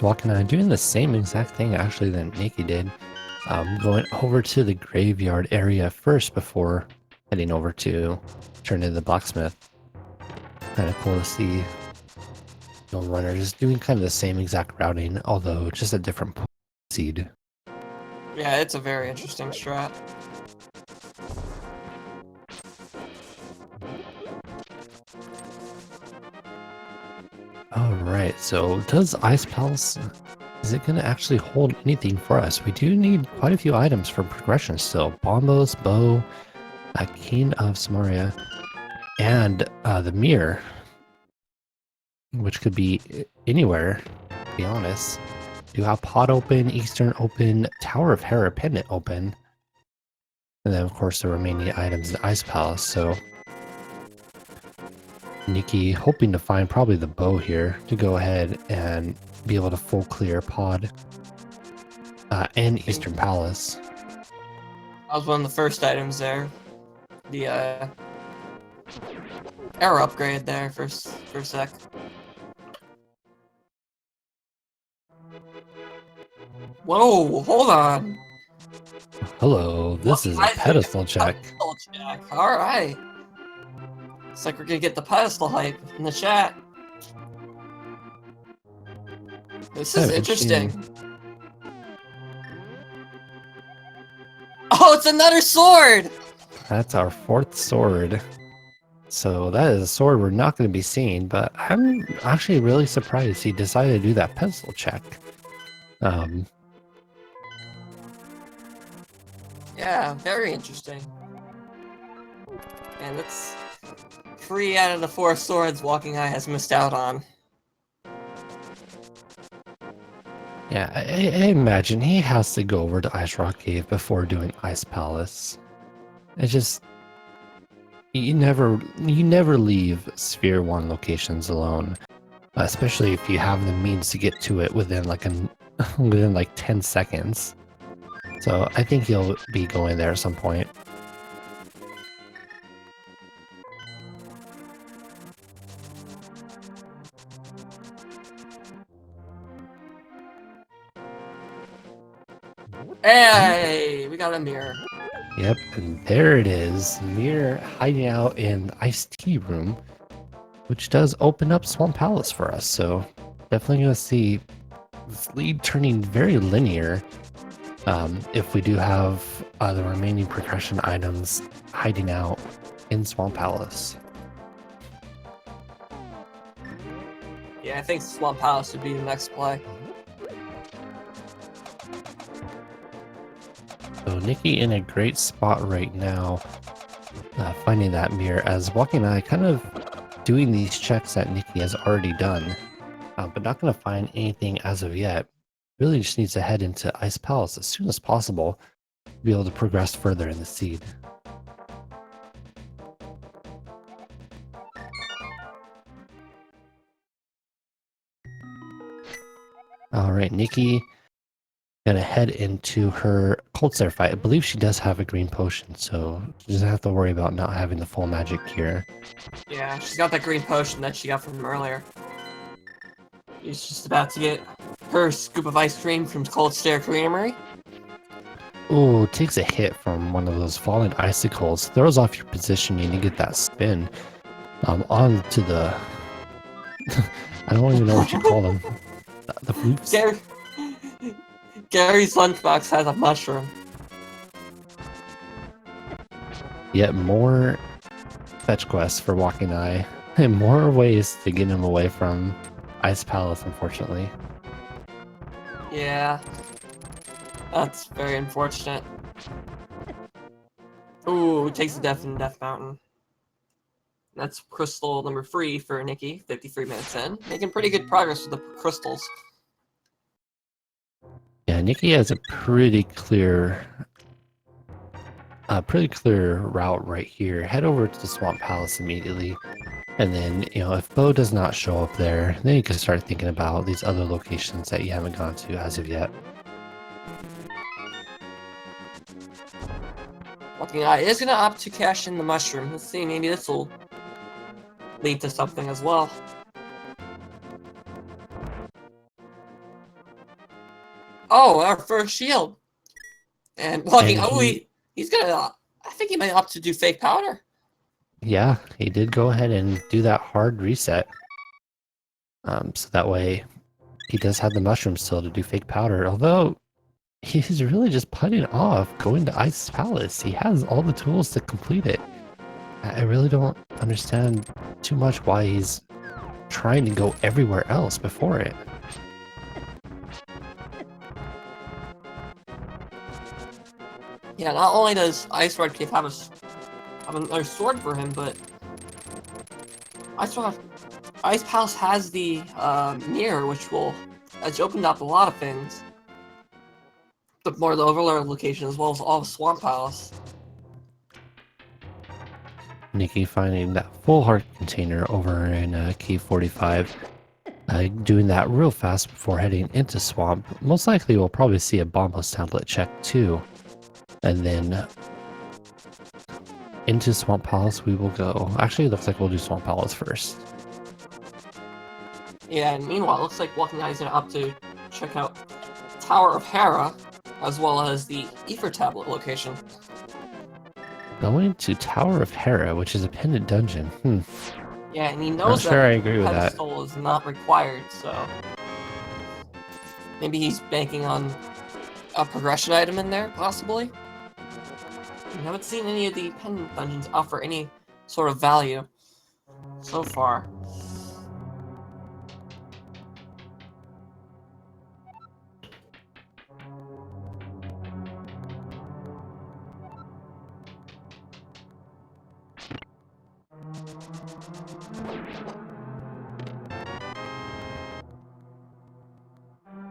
walkingeye doing the same exact thing actually that Nicky did. Going over to the graveyard area first before heading over to turn into the blacksmith. Kind of cool to see no runners doing kind of the same exact routing, although just a different seed. Yeah, it's a very interesting strat. Alright, so does Ice Palace, is it going to actually hold anything for us? We do need quite a few items for progression still. Bombos, bow, a King of Samaria, and the mirror, which could be anywhere, to be honest. do have Pod open, Eastern open, Tower of Hera Pendant open. And then, of course, the remaining items in Ice Palace. So, Nikki hoping to find probably the bow here to go ahead and be able to full clear Pod and Eastern Palace. That was one of the first items there. The arrow upgrade there for a sec. Whoa, hold on. Hello, this is a pedestal check. Alright. Looks like we're gonna get the pedestal hype in the chat. This is interesting. Oh, it's another sword! That's our 4th sword. So that is a sword we're not going to be seeing, but I'm actually really surprised he decided to do that pedestal check. Yeah, very interesting. And that's 3 out of the 4 swords walkingeye has missed out on. Yeah, I imagine he has to go over to Ice Rock Cave before doing Ice Palace. It's just you never leave Sphere 1 locations alone, especially if you have the means to get to it within like 10 seconds. So I think he'll be going there at some point. Hey, we got a mirror. Yep, and there it is. Mirror hiding out in the iced tea room, which does open up Swamp Palace for us. So definitely going to see this lead turning very linear if we do have the remaining progression items hiding out in Swamp Palace. Yeah, I think Swamp Palace would be the next play. So Nikki in a great spot right now, finding that mirror, as walkingeye kind of doing these checks that Nikki has already done, but not going to find anything as of yet. Really just needs to head into Ice Palace as soon as possible to be able to progress further in the seed. All right, Nikki gonna head into her Cold Stare fight. I believe she does have a green potion, so she doesn't have to worry about not having the full magic here. Yeah, she's got that green potion that she got from earlier. She's just about to get her scoop of ice cream from Cold Stare Creamery. Oh, takes a hit from one of those falling icicles, throws off your positioning to get that spin onto the... I don't even know what you call them. The floops? Gary's lunchbox has a mushroom. Yet more fetch quests for walkingeye, and more ways to get him away from Ice Palace, unfortunately. Yeah. That's very unfortunate. Ooh, takes the death in Death Mountain. That's crystal number 3 for Nikki, 53 minutes in. Making pretty good progress with the crystals. Yeah, Nikki has a pretty clear route right here. Head over to the Swamp Palace immediately. And then, if Bo does not show up there, then you can start thinking about these other locations that you haven't gone to as of yet. walkingeye is going to opt to cash in the mushroom. Let's see, maybe this will lead to something as well. Oh, our first shield. And he's going to, I think he might opt to do fake powder. Yeah, he did go ahead and do that hard reset. So that way he does have the mushroom still to do fake powder, although he's really just putting off going to Ice Palace. He has all the tools to complete it. I really don't understand too much why he's trying to go everywhere else before it. Yeah, not only does Ice Red Cave have another sword for him, but Ice Palace has the mirror, which will It's opened up a lot of things. The more the Overlord location as well as all the Swamp Palace. Nikki finding that full heart container over in Key 45. Doing that real fast before heading into Swamp. Most likely we'll probably see a Bombos tablet check too. And then into Swamp Palace we will go. Actually, it looks like we'll do Swamp Palace first. Yeah, and meanwhile, it looks like Walking Eye's gonna opt to check out Tower of Hera, as well as the Ether Tablet location. Going to Tower of Hera, which is a pendant dungeon. Yeah, and he knows Not that sure I agree with that. pedestal is not required, so maybe he's banking on a progression item in there, possibly. We haven't seen any of the pendant dungeons offer any sort of value so far.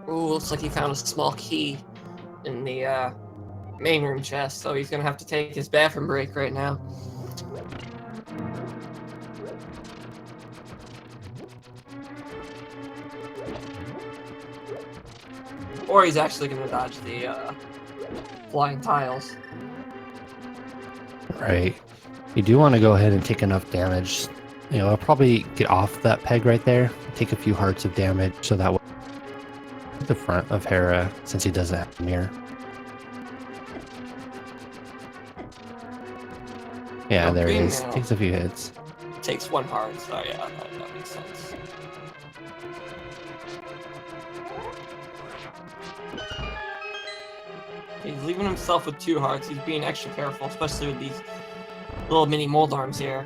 Ooh, looks like he found a small key in the main room chest, so he's gonna have to take his bathroom break right now. Or he's actually gonna dodge the flying tiles. Right. You do want to go ahead and take enough damage. You know, I'll probably get off that peg right there. Take a few hearts of damage so that way the front of Hera, since he doesn't have a mirror. Yeah, there it is. Takes a few hits. Takes one heart, so yeah, that makes sense. He's leaving himself with 2 hearts. He's being extra careful, especially with these little mini mold arms here.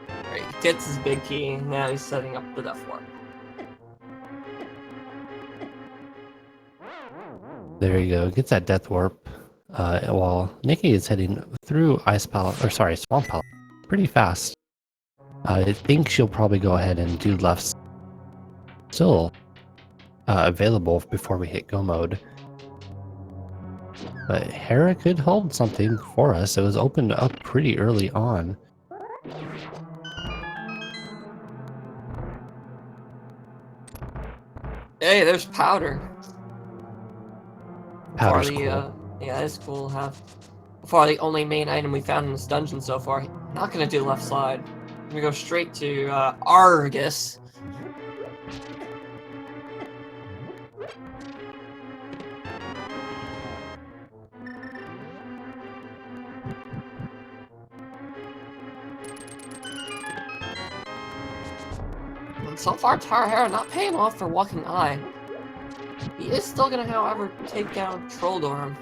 Alright, he gets his big key, now he's setting up the death warp. There you go. Gets that death warp. While Nikki is heading through Swamp Palace pretty fast. I think she'll probably go ahead and do left still available before we hit go mode. But Hera could hold something for us. It was opened up pretty early on. Hey, there's powder. Powder's cool. Yeah, that's cool. Far the only main item we found in this dungeon so far. Not gonna do left side. I'm gonna go straight to Argus. And so far, Tower Hera not paying off for Walking Eye. He is still gonna, however, take down Trolldorm.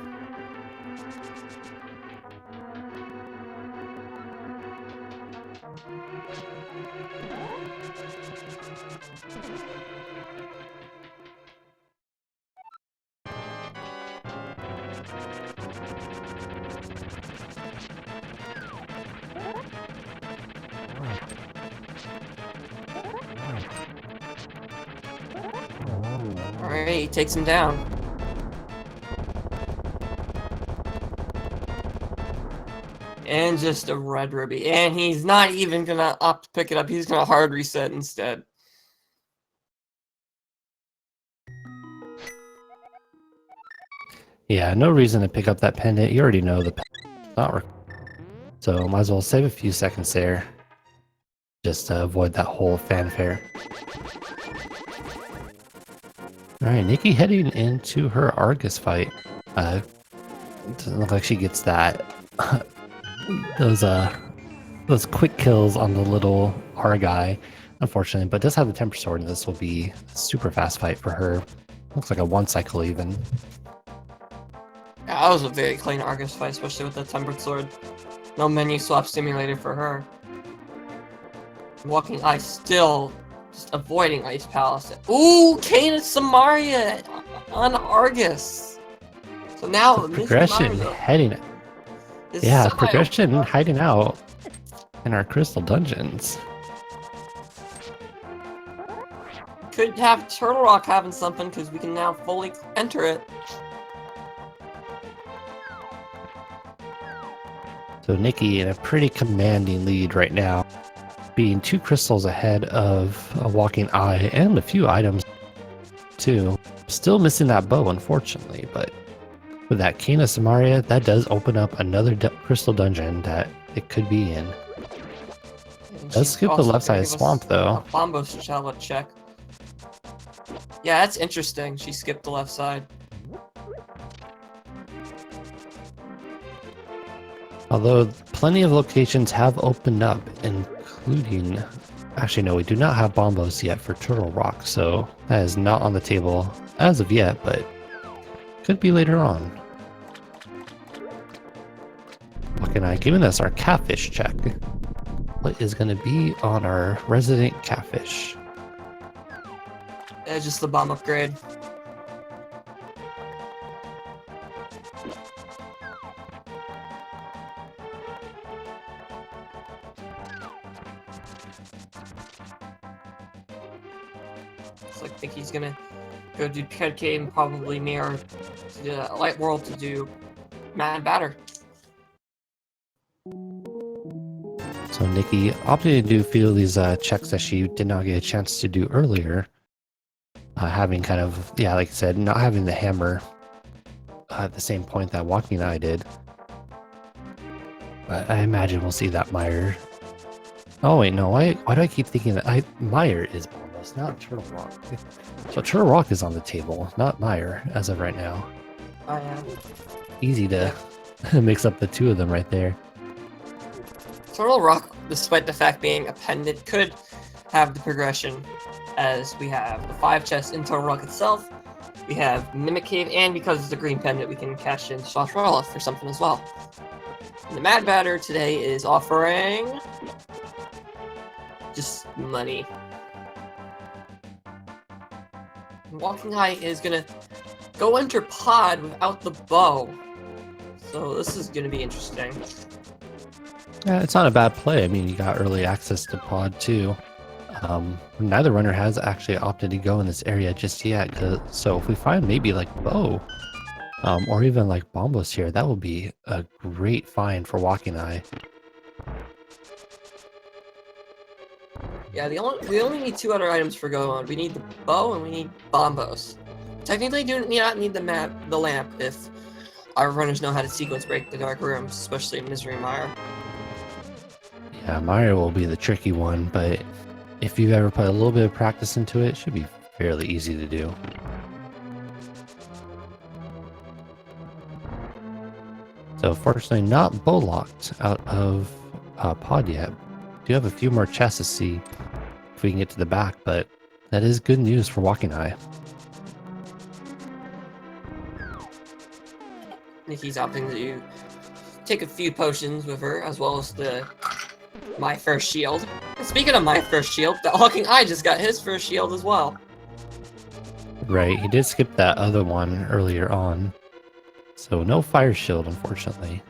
Alright, he takes him down. And just a red ruby. And he's not even gonna opt to pick it up. He's gonna hard reset instead. Yeah, no reason to pick up that pendant. You already know the pendant's not required. So might as well save a few seconds there. Just to avoid that whole fanfare. Alright, Nikki heading into her Argus fight. Doesn't look like she gets that. those quick kills on the little Argai, unfortunately, but does have the temper sword, and this will be a super fast fight for her. Looks like a 1 cycle even. Yeah, that was a very clean Argus fight, especially with the tempered sword. No menu swap stimulated for her. Walking Eye still just avoiding Ice Palace. Ooh, Kane and Samaria on Argus. So now Progression heading. Yeah, progression hiding out in our crystal dungeons. could have Turtle Rock having something because we can now fully enter it. So Nikki in a pretty commanding lead right now, being 2 crystals ahead of a walking eye and a few items too. Still missing that bow, unfortunately, but with that Cane of Samaria, that does open up another crystal dungeon that it could be in. Does skip the left side of swamp though. Bombos shall check. Yeah, that's interesting. She skipped the left side. Although plenty of locations have opened up, including... Actually, no, we do not have bombos yet for Turtle Rock, so that is not on the table as of yet, but could be later on. Walkingeye giving us our catfish check. What is going to be on our resident catfish? Just the bomb upgrade. So I think he's gonna go do Ped Cave and probably mirror the Light World to do Mad Batter. So Nikki opted to do a few of these checks that she did not get a chance to do earlier. Having kind of, yeah, like I said, not having the hammer at the same point that Walkingeye did. But I imagine we'll see that Meyer. Oh wait, no, why do I keep thinking that Meyer is almost, not Turtle Rock. So Turtle Rock is on the table, not Meyer, as of right now. I am. Easy to mix up the two of them right there. Turtle Rock, despite the fact being a pendant, could have the progression as we have the 5 chests in Turtle Rock itself. We have Mimic Cave, and because it's a green pendant, we can cash in Shashrala for something as well. And the Mad Batter today is offering just money. Walkingeye is gonna go enter pod without the bow. So this is gonna be interesting. Yeah, it's not a bad play. I mean, you got early access to pod too. Neither runner has actually opted to go in this area just yet. So if we find maybe like bow, or even like bombos here, that will be a great find for Walkingeye. Yeah, we only need 2 other items for go on. We need the bow and we need bombos. Technically, do not need the lamp if our runners know how to sequence break the dark rooms, especially Misery Mire. Yeah, Meyer will be the tricky one, but if you've ever put a little bit of practice into it, it should be fairly easy to do. So fortunately not bow locked out of pod yet. Do have a few more chests to see if we can get to the back, but that is good news for Walkingeye. Nikki's opting to take a few potions with her, as well as the My First Shield. And speaking of My First Shield, the Walkingeye just got his first shield as well. Right, he did skip that other one earlier on. So no fire shield, unfortunately.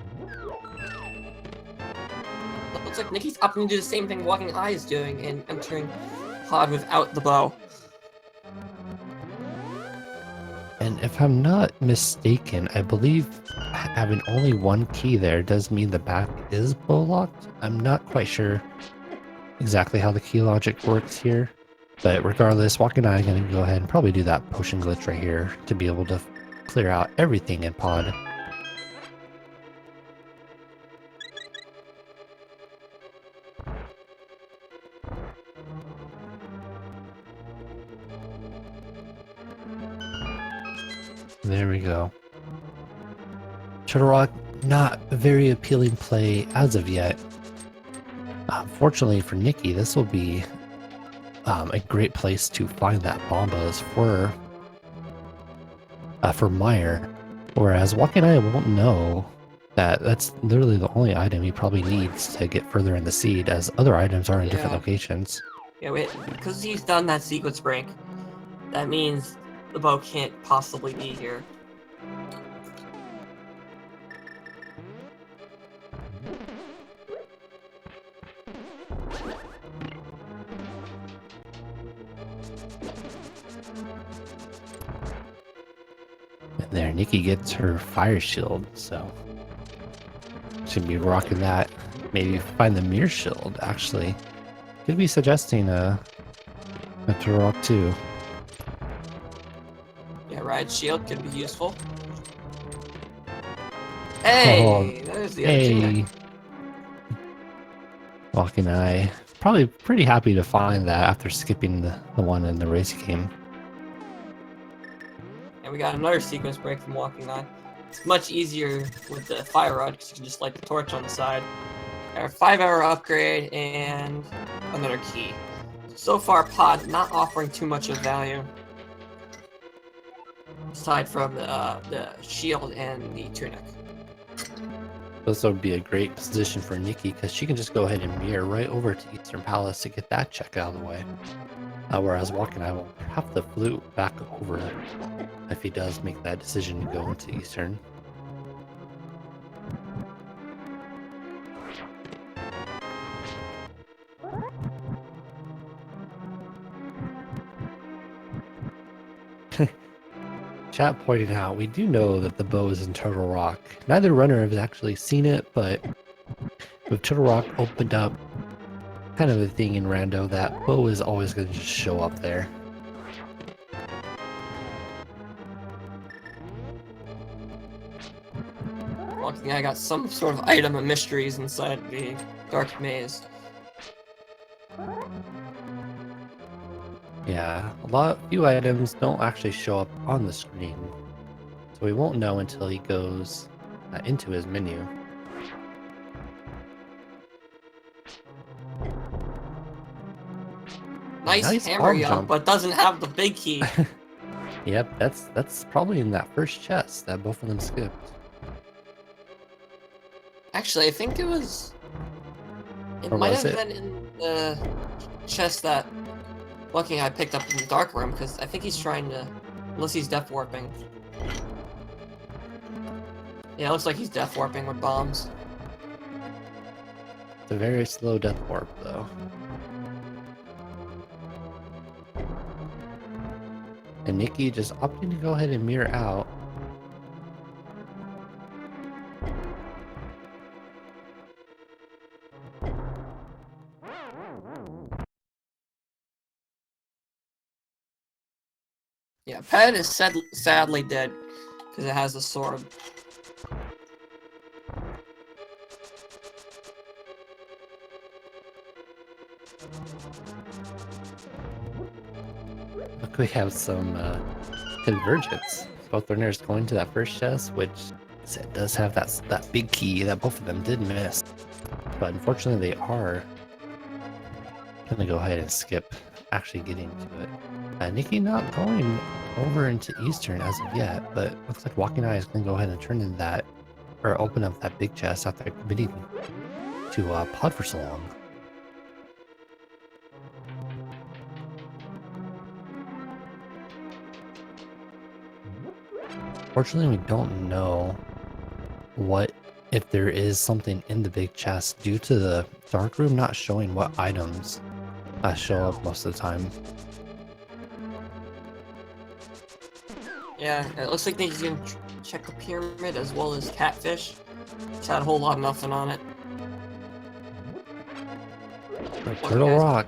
It looks like Nikki's opting to do the same thing Walkingeye is doing and entering pod without the bow. And if I'm not mistaken, I believe having only one key there does mean the back is bow locked. I'm not quite sure exactly how the key logic works here. But regardless, Walkingeye is going to go ahead and probably do that potion glitch right here to be able to clear out everything in pod. There we go. Turtle Rock, not a very appealing play as of yet. Fortunately for Nikki, this will be a great place to find that bombos for Meyer. Whereas Walkingeye won't know that that's literally the only item he probably needs to get further in the seed, as other items are in different locations. Yeah, wait, because he's done that sequence break, that means the bow can't possibly be here. There, Nikki gets her fire shield, so should be rocking that. Maybe find the mirror shield, actually. Could be suggesting a to rock too. Yeah, ride shield could be useful. Oh, Hey, there's the other teammate. hey, walkingeye. Probably pretty happy to find that after skipping the one in the race game. And we got another sequence break from walkingeye. It's much easier with the fire rod because you can just light the torch on the side. Our 5-hour upgrade and another key. So far, Pod not offering too much of value. Aside from the shield and the tunic. This would be a great position for Nikki because she can just go ahead and mirror right over to Eastern Palace to get that check out of the way. Whereas walkingeye will have to flute back over if he does make that decision to go into Eastern. Chat pointed out, we do know that the bow is in Turtle Rock. Neither runner has actually seen it, but with Turtle Rock opened up, kind of a thing in Rando, that bow is always going to just show up there. walkingeye got some sort of item of mysteries inside the dark maze. Yeah, few items don't actually show up on the screen, so we won't know until he goes into his menu. Nice hammer bomb jump, jump. but doesn't have the big key. Yep, that's probably in that first chest that both of them skipped. Actually, I think it was. It Or might was have it? been in the chest that walkingeye picked up in the dark room, because I think he's trying to. Unless he's death warping. Yeah, it looks like he's death warping with bombs. It's a very slow death warp, though. And Nikki just opting to go ahead and mirror out. Yeah, Pet is sadly dead because it has the sword. Look, we have some convergence. Both runners going to that first chest, which it does have that big key that both of them did miss. But unfortunately, they are gonna go ahead and skip actually getting to it. Nikki not going over into Eastern as of yet, but looks like walkingeye is gonna go ahead and turn in that, or open up that big chest after committing to Pod for so long. Fortunately, we don't know if there is something in the big chest due to the dark room not showing what items show up most of the time. Yeah, it looks like Nikki's gonna check the pyramid as well as catfish. It's had a whole lot of nothing on it. Turtle Rock.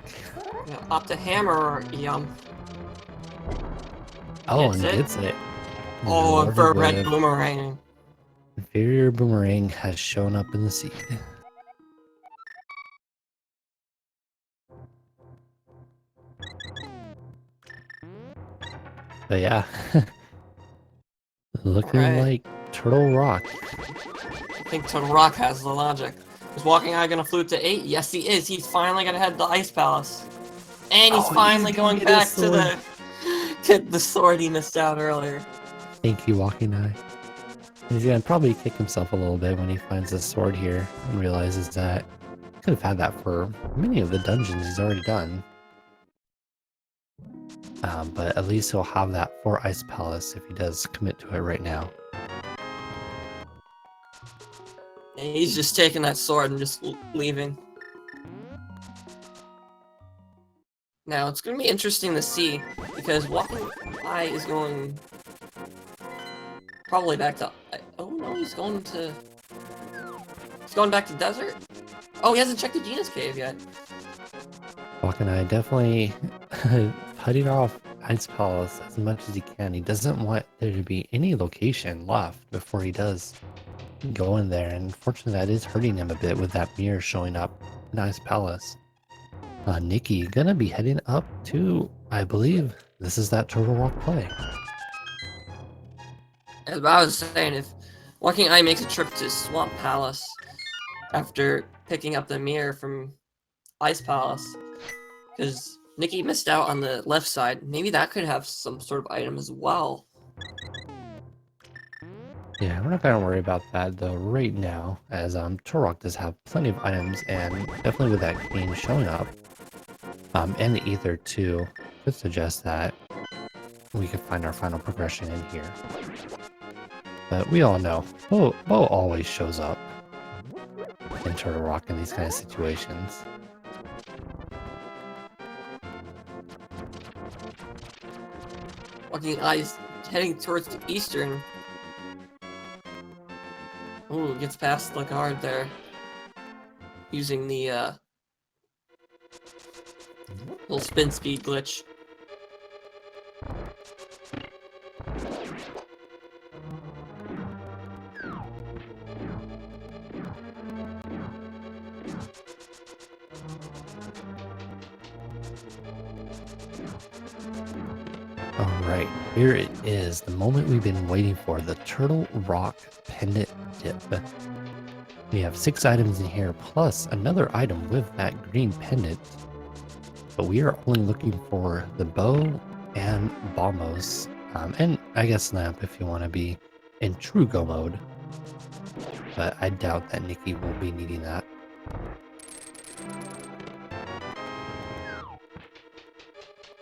Yeah, opt a hammer, yum. Oh, Gets and it. gets it. Oh, and for a red Wave. boomerang. Inferior boomerang has shown up in the sea. But yeah, looking Alright. like Turtle Rock. I think Turtle Rock has the logic. Is walkingeye gonna flute to 8? Yes, he is. He's finally gonna head to the Ice Palace. And he's Oh, finally he's gonna going get his back to the get the sword he missed out earlier. Thank you, walkingeye. He's gonna probably kick himself a little bit when he finds the sword here and realizes that he could have had that for many of the dungeons he's already done. But at least he'll have that for Ice Palace if he does commit to it right now. And he's just taking that sword and just leaving. Now, it's going to be interesting to see, because walkingeye is going Probably back to... Oh no, he's going back to desert? Oh, he hasn't checked the Gina's cave yet. Walkingeye definitely cutting off Ice Palace as much as he can. He doesn't want there to be any location left before he does go in there. And unfortunately, that is hurting him a bit with that mirror showing up in Ice Palace. Nicky gonna be heading up to, I believe, this is that Turtle Rock play. As I was saying, if walkingeye makes a trip to Swamp Palace after picking up the mirror from Ice Palace, because Nicky missed out on the left side, maybe that could have some sort of item as well. Yeah, we're not gonna worry about that though right now, as Turtle Rock does have plenty of items, and definitely with that game showing up, and the Ether too, could suggest that we could find our final progression in here. But we all know, Bo always shows up in Turtle Rock in these kind of situations. Walkingeye's heading towards the eastern. Ooh, gets past the guard there. Using the little spin speed glitch. Alright, here it is, the moment we've been waiting for, the Turtle Rock Pendant Dip. We have 6 items in here, plus another item with that green pendant. But we are only looking for the bow and bombos, and I guess lamp if you want to be in true go mode. But I doubt that Nicky will be needing that.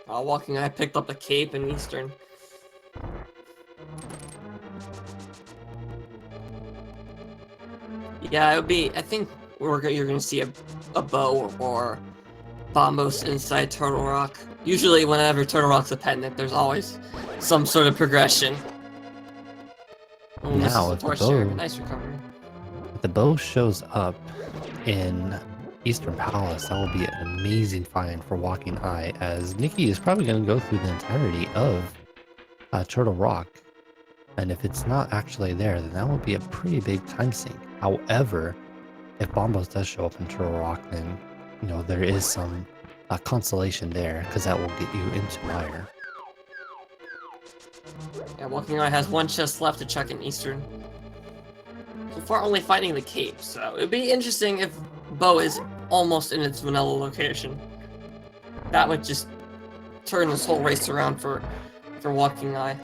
Walkingeye picked up a cape in Eastern. Yeah, it would be. I think you're going to see a bow or bombos inside Turtle Rock. Usually, whenever Turtle Rock's a pendant, there's always some sort of progression. Oh, Now, if nice recovery. If the bow shows up in Eastern Palace, that will be an amazing find for Walkingeye, as Nicky is probably going to go through the entirety of Turtle Rock. And if it's not actually there, then that will be a pretty big time sink. However, if Bombos does show up in Turtle Rock, then, you know, there is some consolation there, because that will get you into Mire. Yeah, Walkingeye has 1 chest left to check in Eastern. So far, only finding the cape, so it'd be interesting if Bow is almost in its vanilla location. That would just turn this whole race around for Walkingeye.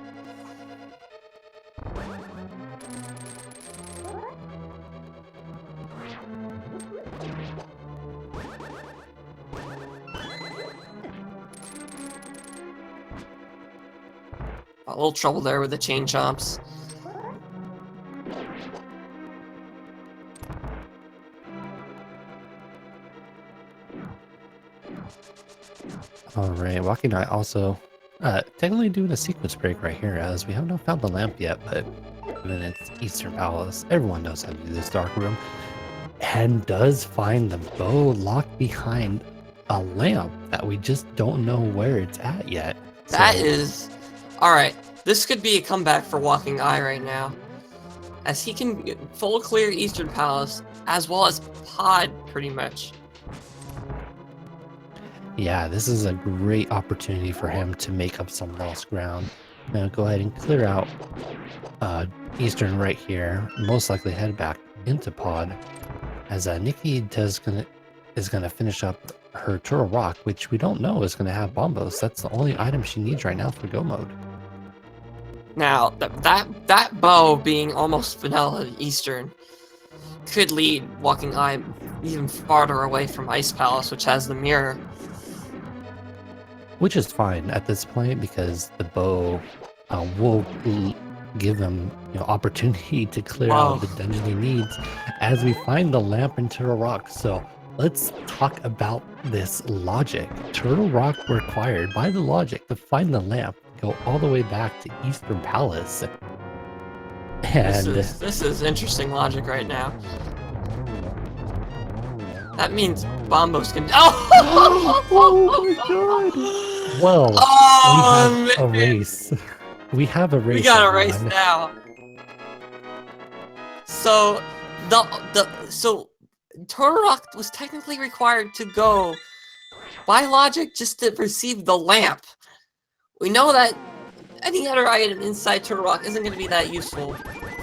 A little trouble there with the chain chomps. Alright, Walkingeye also technically doing a sequence break right here, as we have not found the lamp yet, but given it's Eastern Palace, everyone knows how to do this dark room, and does find the bow locked behind a lamp that we just don't know where it's at yet. That is... Alright, this could be a comeback for Walkingeye right now, as he can full clear Eastern Palace, as well as Pod, pretty much. Yeah, this is a great opportunity for him to make up some lost ground. Now go ahead and clear out Eastern right here. Most likely head back into Pod, as Nicky is gonna finish up her Turtle Rock, which we don't know is gonna have Bombos. That's the only item she needs right now for go mode. Now, that bow being almost vanilla Eastern could lead Walkingeye even farther away from Ice Palace, which has the mirror. Which is fine at this point, because the bow will give him, you know, opportunity to clear out the dungeon he needs as we find the lamp in Turtle Rock. So let's talk about this logic. Turtle Rock required by the logic to find the lamp, go all the way back to Eastern Palace. And This is interesting logic right now. That means Bombos can. Oh! oh my god! Well, Oh, we have a man. race. We have a race. We got a race everyone. now. So so Turok was technically required to go by logic just to receive the lamp. We know that any other item inside Turok isn't going to be that useful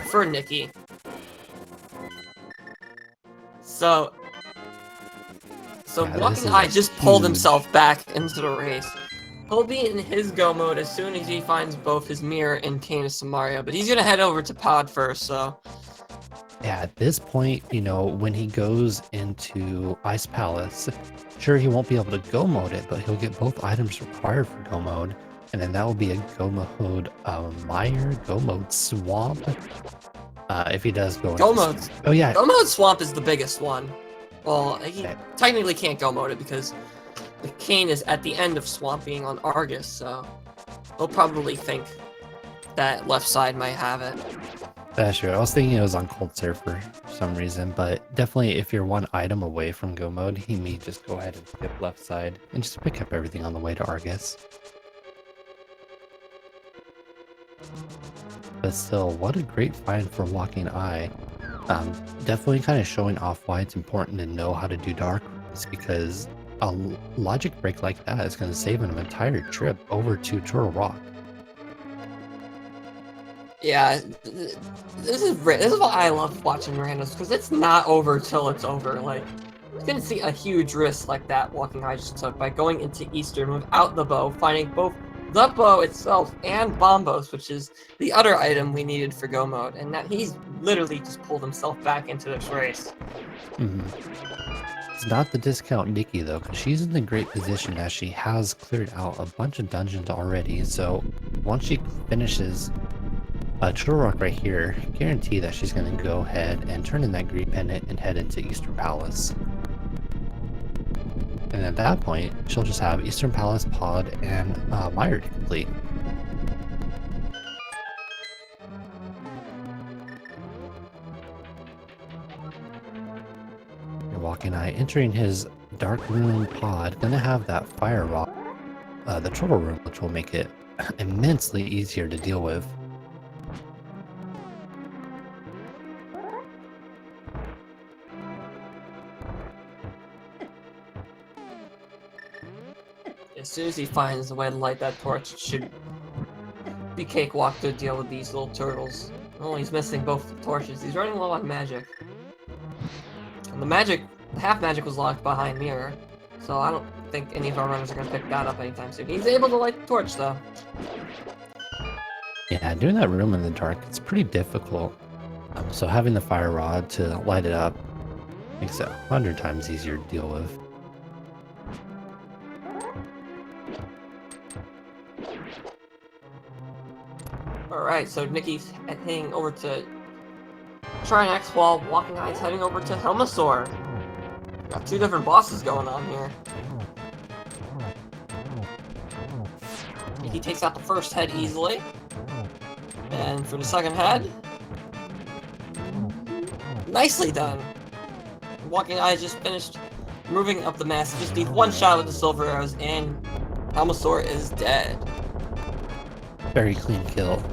for Nicky. So Yeah, this Walking is Eye a just pulled huge- himself back into the race. He'll be in his go mode as soon as he finds both his mirror and Canis and Mario, but he's gonna head over to Pod first, so. Yeah, at this point, you know, when he goes into Ice Palace, sure, he won't be able to go mode it, but he'll get both items required for go mode. And then that will be a go mode Mire, go mode Swamp. If he does go Go into mode. Oh, yeah. Go mode Swamp is the biggest one. Well, he Okay. technically can't go mode it because the cane is at the end of Swamp being on Argus, so he'll probably think that left side might have it. That's true. I was thinking it was on Cold Surf for some reason, but definitely if you're one item away from go mode, he may just go ahead and skip left side and just pick up everything on the way to Argus. But still, what a great find for Walking Eye. Definitely kind of showing off why it's important to know how to do dark runs, because a logic break like that is going to save him an entire trip over to Turtle Rock. Yeah, this is why I love watching randoms, because it's not over till it's over. Like, you're gonna see a huge risk like that Walking Eye just took by going into Eastern without the bow, finding both the bow itself and Bombos, which is the other item we needed for go mode, and that he's literally just pulled himself back into this race. It's not the discount Nicky though, because she's in a great position as she has cleared out a bunch of dungeons already. So once she finishes Turtle Rock right here, guarantee that she's going to go ahead and turn in that green pendant and head into Eastern Palace. And at that point, she'll just have Eastern Palace, Pod, and Mire to complete. Walking Eye entering his Dark Room Pod, gonna have that Fire Rock, the Turtle Room, which will make it immensely easier to deal with. As soon as he finds a way to light that torch, it should be cakewalk to deal with these little turtles. Oh, he's missing both the torches. He's running low on magic. And the magic, half magic was locked behind Mirror, so I don't think any of our runners are going to pick that up anytime soon. He's able to light the torch, though. Yeah, doing that room in the dark, it's pretty difficult. So having the fire rod to light it up makes it 100 times easier to deal with. Alright, so Nicky's heading over to Trinex while Walking Eye's heading over to Helmasaur. Got two different bosses going on here. Nicky takes out the first head easily. And for the second head, nicely done. Walking Eye just finished moving up the mass. Just needs one shot with the silver arrows, and Helmasaur is dead. Very clean kill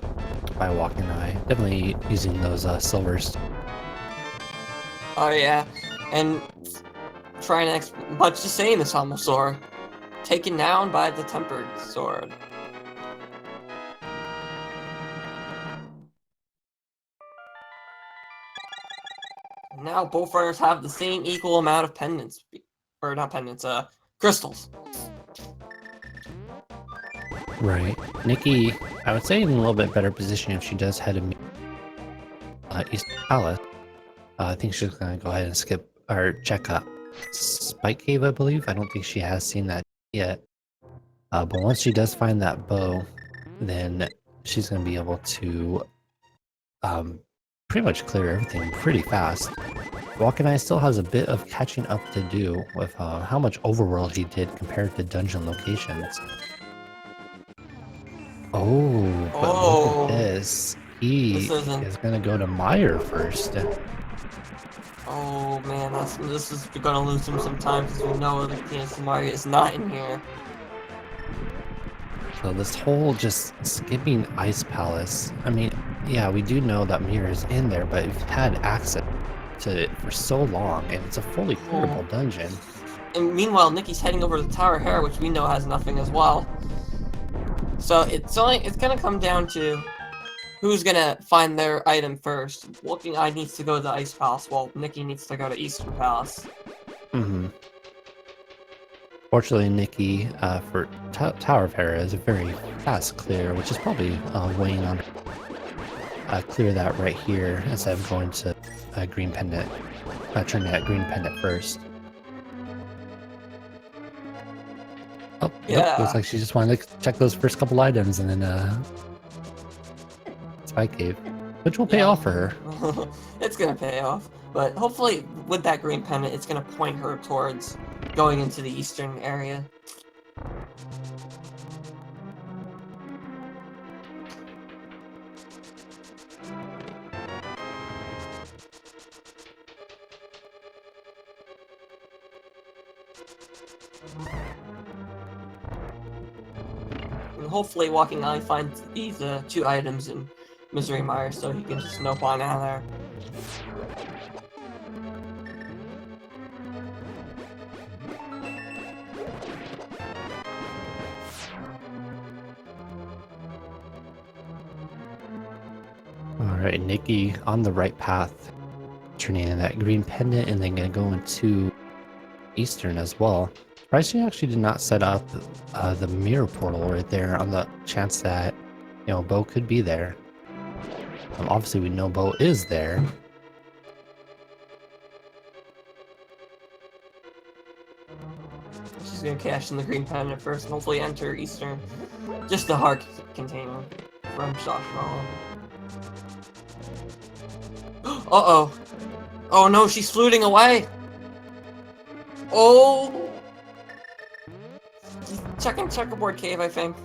by Walking Eye. Definitely using those silvers. Oh yeah, and Trinex much the same as Helmasaur, taken down by the Tempered Sword. Now both runners have the same equal amount of pendants, or not pendants, crystals. Right. Nicky, I would say in a little bit better position if she does head to East Palace. I think she's going to go ahead and skip or check up Spike Cave, I believe. I don't think she has seen that yet. But once she does find that bow, then she's going to be able to pretty much clear everything pretty fast. Walking Eye still has a bit of catching up to do with how much overworld he did compared to dungeon locations. Oh, but look at this. He This isn't. is gonna go to Meyer first. Oh man, this is gonna lose him some time because we know that King Mario is not in here. So this whole just skipping Ice Palace. I mean, yeah, we do know that Mirror is in there, but we've had access to it for so long, and it's a fully clearable dungeon. And meanwhile, Nicky's heading over to the Tower of Hair, which we know has nothing as well. So it's gonna come down to who's gonna find their item first. Walking Eye needs to go to the Ice Palace, while Nicky needs to go to Eastern Palace. Mm-hmm. Fortunately, Nicky for Tower of Hera is a very fast clear, which is probably weighing on clear that right here instead of going to Green Pendant, turning that Green Pendant first. Oh, Yeah. nope, looks like she just wanted to check those first couple items and then Spy Cave, which will pay off for her. It's gonna pay off, but hopefully with that Green Pendant, it's gonna point her towards going into the eastern area. And hopefully Walking Eye finds these two items in Misery Mire so he can just nope on out of there. Alright, Nicky on the right path, turning in that Green Pendant and then gonna go into Eastern as well. Surprised she actually did not set up the mirror portal right there on the chance that, you know, Bo could be there. Obviously, we know Bo is there. She's gonna cash in the Green Pendant first and hopefully enter Eastern. Just the heart container from Shock Column. Uh-oh. Oh no, she's fluting away! Oh! Checking Checkerboard Cave, I think.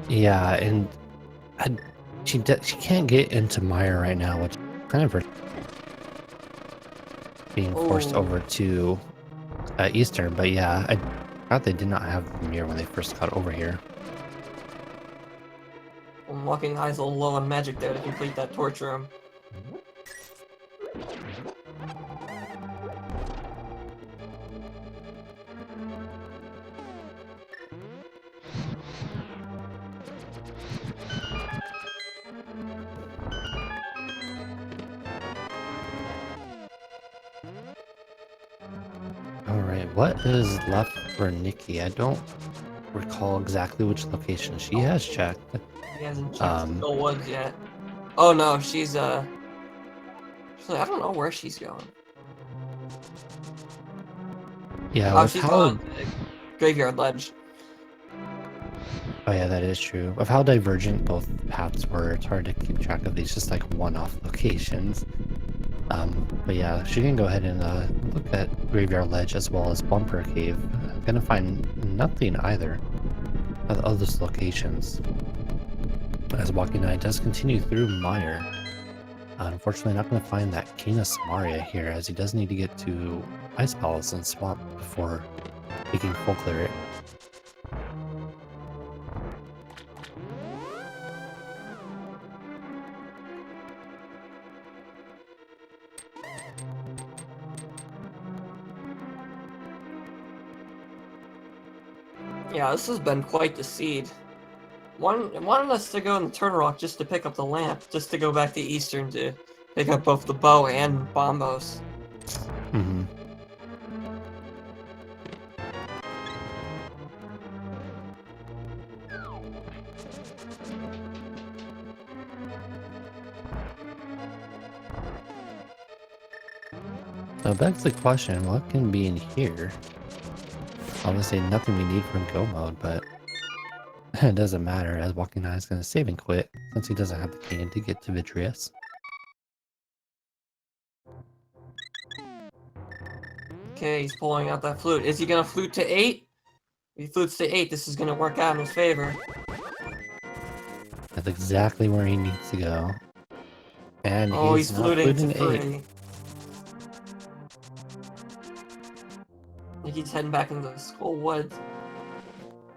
Yeah, and she can't get into Mire right now, which kind of being forced over to Eastern. But yeah, I thought they did not have the mirror when they first got over here. I'm Walking Eye's a little low on magic there to complete that torture room. Alright, what is left for Nicky? I don't recall exactly which location she has checked. She hasn't checked the woods yet. Oh no, she's I don't know where she's going. Yeah, Oh, she's going to the Graveyard Ledge. Oh yeah, that is true. Of how divergent both paths were, it's hard to keep track of these just like one-off locations. But yeah, she can go ahead and look at Graveyard Ledge as well as Bumper Cave. I'm gonna find nothing either of those locations. As Walking Eye does continue through Mire. Unfortunately, not gonna find that King of Samaria here, as he does need to get to Ice Palace and Swamp before he can full clear it. Yeah, this has been quite the seed. Wanted us to go in the Turtle Rock just to pick up the lamp, just to go back to Eastern to pick up both the bow and bombos. Mm-hmm. So it begs the question, what can be in here? Obviously nothing we need from go mode, but it doesn't matter as Walking Eye is going to save and quit since he doesn't have the cane to get to Vitreous. Okay, he's pulling out that flute. Is he gonna flute to 8? If he flutes to 8, this is gonna work out in his favor. knows exactly where he needs to go. And Oh, he's not fluting to fluting 8. free. He's heading back into the Skull Woods.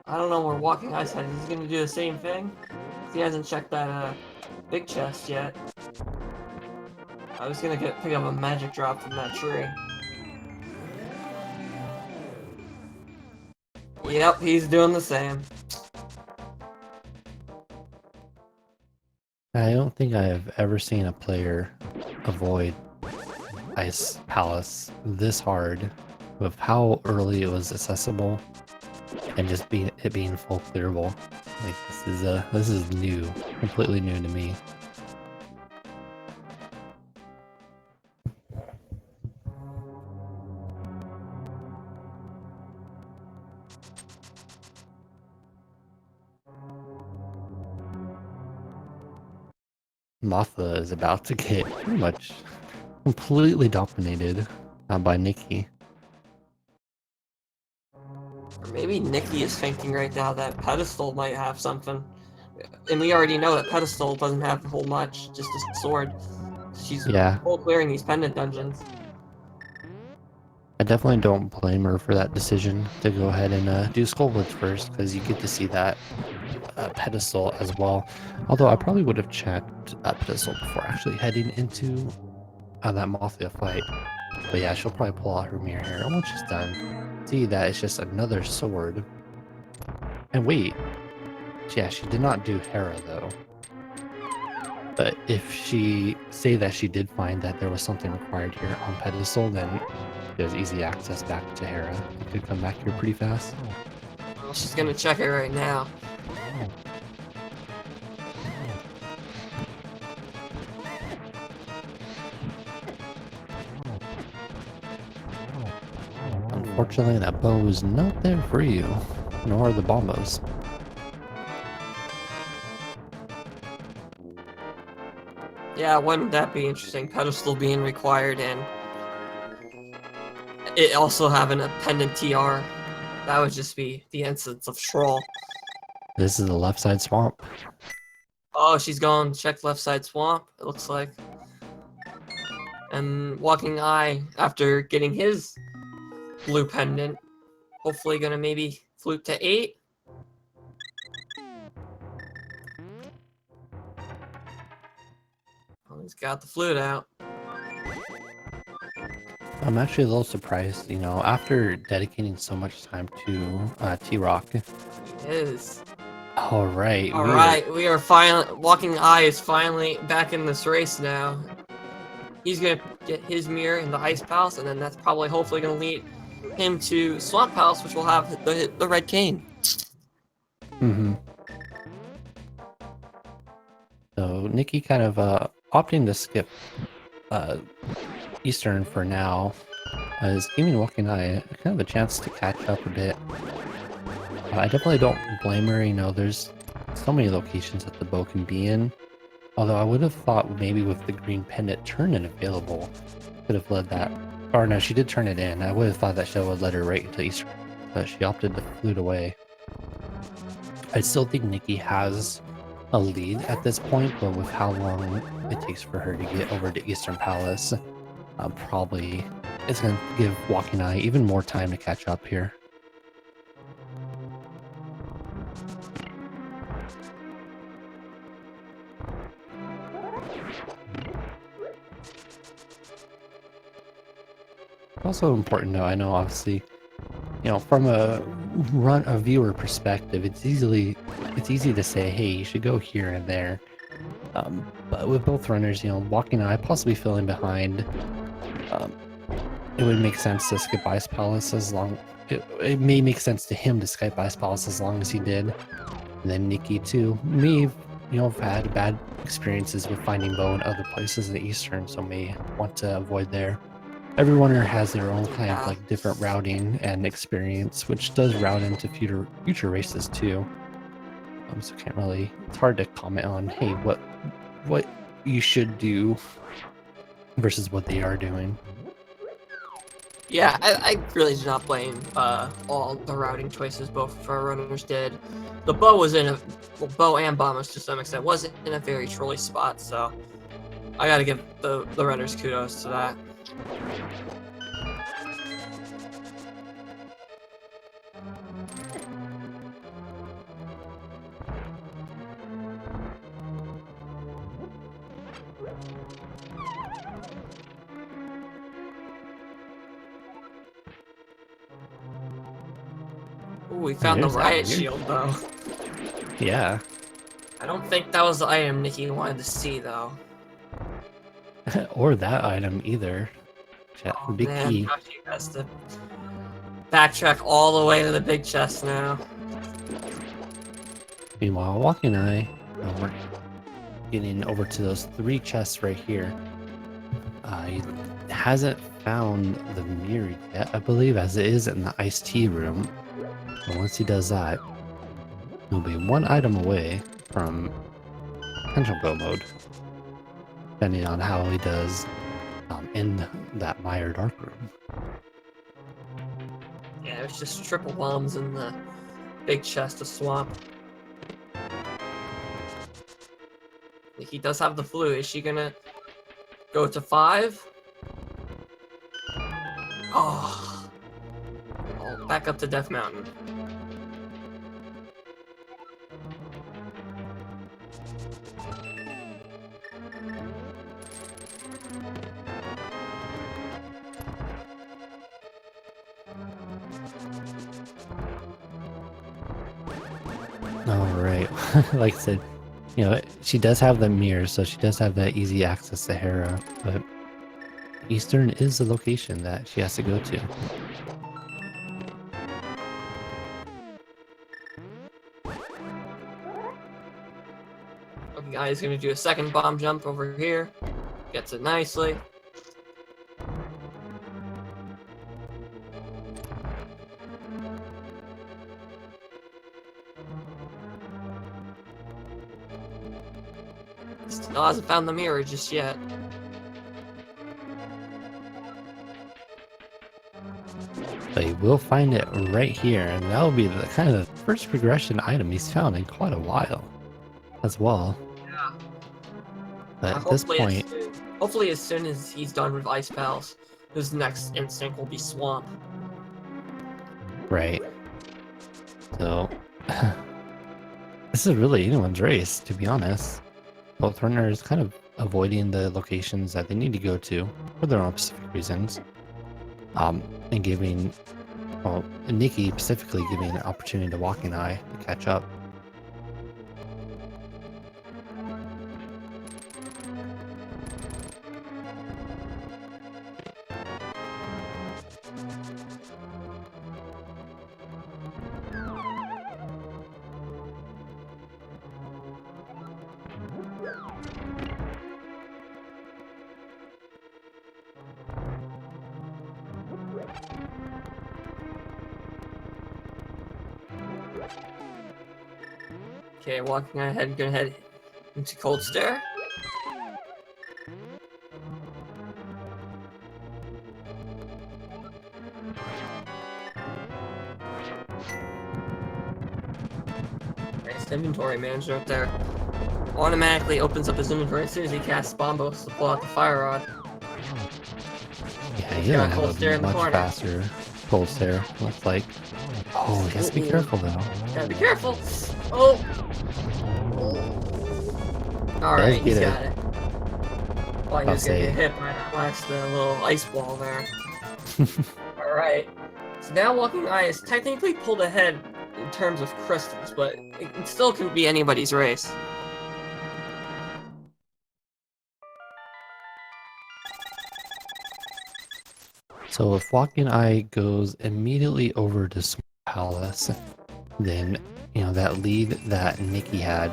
I don't know where Walking Eye's headed. He's gonna do the same thing. He hasn't checked that big chest yet. I was gonna pick up a magic drop from that tree. Yep, he's doing the same. I don't think I have ever seen a player avoid Ice Palace this hard with how early it was accessible and just it being full clearable. Like this is new, completely new to me. Martha is about to get pretty much completely dominated by Nicky. Or maybe Nicky is thinking right now that Pedestal might have something. And we already know that Pedestal doesn't have a whole much, just a sword. She's full clearing these pendant dungeons. I definitely don't blame her for that decision to go ahead and do Skullwoods first, because you get to see that pedestal as well. Although I probably would have checked pedestal before actually heading into that Mafia fight. But yeah, she'll probably pull out her mirror here. And once she's done, see that it's just another sword. And wait, yeah, she did not do Hera though. But if she say that she did find that there was something required here on pedestal, then there's easy access back to Hera. You could come back here pretty fast. Well, she's gonna check it right now. Unfortunately, that bow is not there for you, nor are the bombos. Yeah, wouldn't that be interesting? Pedestal being required and it also having a pendant TR. That would just be the essence of troll. This is the left side swamp. Oh, she's going check left side swamp, it looks like. And Walking Eye, after getting his blue pendant, hopefully gonna maybe flute to 8. Oh, he's got the flute out. I'm actually a little surprised, you know, after dedicating so much time to T-Rock. He is. Alright. Alright, we are finally, Walking Eye is finally back in this race now. He's gonna get his mirror in the Ice Palace, and then that's probably hopefully gonna lead him to Swamp Palace, which will have the red cane. Mm-hmm. So Nicky kind of opting to skip Eastern for now is giving Walking Eye kind of a chance to catch up a bit. I definitely don't blame her, you know, there's so many locations that the bow can be in. Although I would have thought maybe with the green pendant turn-in available, could have led that. Or no, she did turn it in. I would have thought that she would let her right into Eastern, but she opted to flute away. I still think Nicky has a lead at this point, but with how long it takes for her to get over to Eastern Palace, probably it's going to give Walking Eye even more time to catch up here. Also important though, I know obviously, you know, from a viewer perspective, it's easy to say, hey, you should go here and there. But with both runners, you know, Walking Eye possibly filling behind, it would make sense to skip Ice Palace as long. It may make sense to him to skip Ice Palace as long as he did. And then Nicky too. Me, you know, have had bad experiences with finding bow in other places in the Eastern, so may want to avoid there. Every runner has their own kind of like different routing and experience, which does route into future races too. So can't really, it's hard to comment on, hey, what you should do versus what they are doing. Yeah, I really do not blame all the routing choices both of our runners did. The bow was in a bow and bombers to some extent wasn't in a very trolly spot, so I gotta give the runners kudos to that. Ooh, we found the There's that riot weird- shield though. Yeah. I don't think that was the item Nikki wanted to see though. Or that item either. Chat, Oh the big man, key. now she has to backtrack all the way to the big chest now. Meanwhile, Walking Eye, we're getting over to those 3 chests right here. He hasn't found the mirror yet, I believe, as it is in the iced tea room. But once he does that, he'll be 1 item away from potential go mode, depending on how he does in that Mire Dark Room. Yeah, there's just triple bombs in the big chest of swamp. Nikki does have the flu. Is she gonna go to 5? Oh, back up to Death Mountain. Alright, like I said, she does have the mirror, so she does have that easy access to Hera, but Eastern is the location that she has to go to. The guy is gonna do a second bomb jump over here. Gets it nicely. Still hasn't found the mirror just yet. But he will find it right here, and that will be the kind of the first progression item he's found in quite a while as well. Yeah. But at this point, Hopefully as soon as he's done with Ice Pals, his next instinct will be Swamp. right. So this is really anyone's race, to be honest. Both runners kind of avoiding the locations that they need to go to for their own specific reasons. And giving, well, Nikki specifically giving an opportunity to Walking Eye to catch up. Okay, walking ahead, gonna head into Cold Stare. Nice inventory manager up there. Automatically opens up his inventory as soon as he casts Bombos to pull out the Fire Rod. Yeah, he's gonna have a much faster Cold Stare, looks like. Oh, he has to be careful though. Gotta be careful. Oh! Alright, he's got it. Oh, he was gonna get hit by that last little ice ball there. Alright. So now Walking Eye is technically pulled ahead in terms of crystals, but it still can be anybody's race. So if Walking Eye goes immediately over to Swamp Palace, then that lead that Nikki had,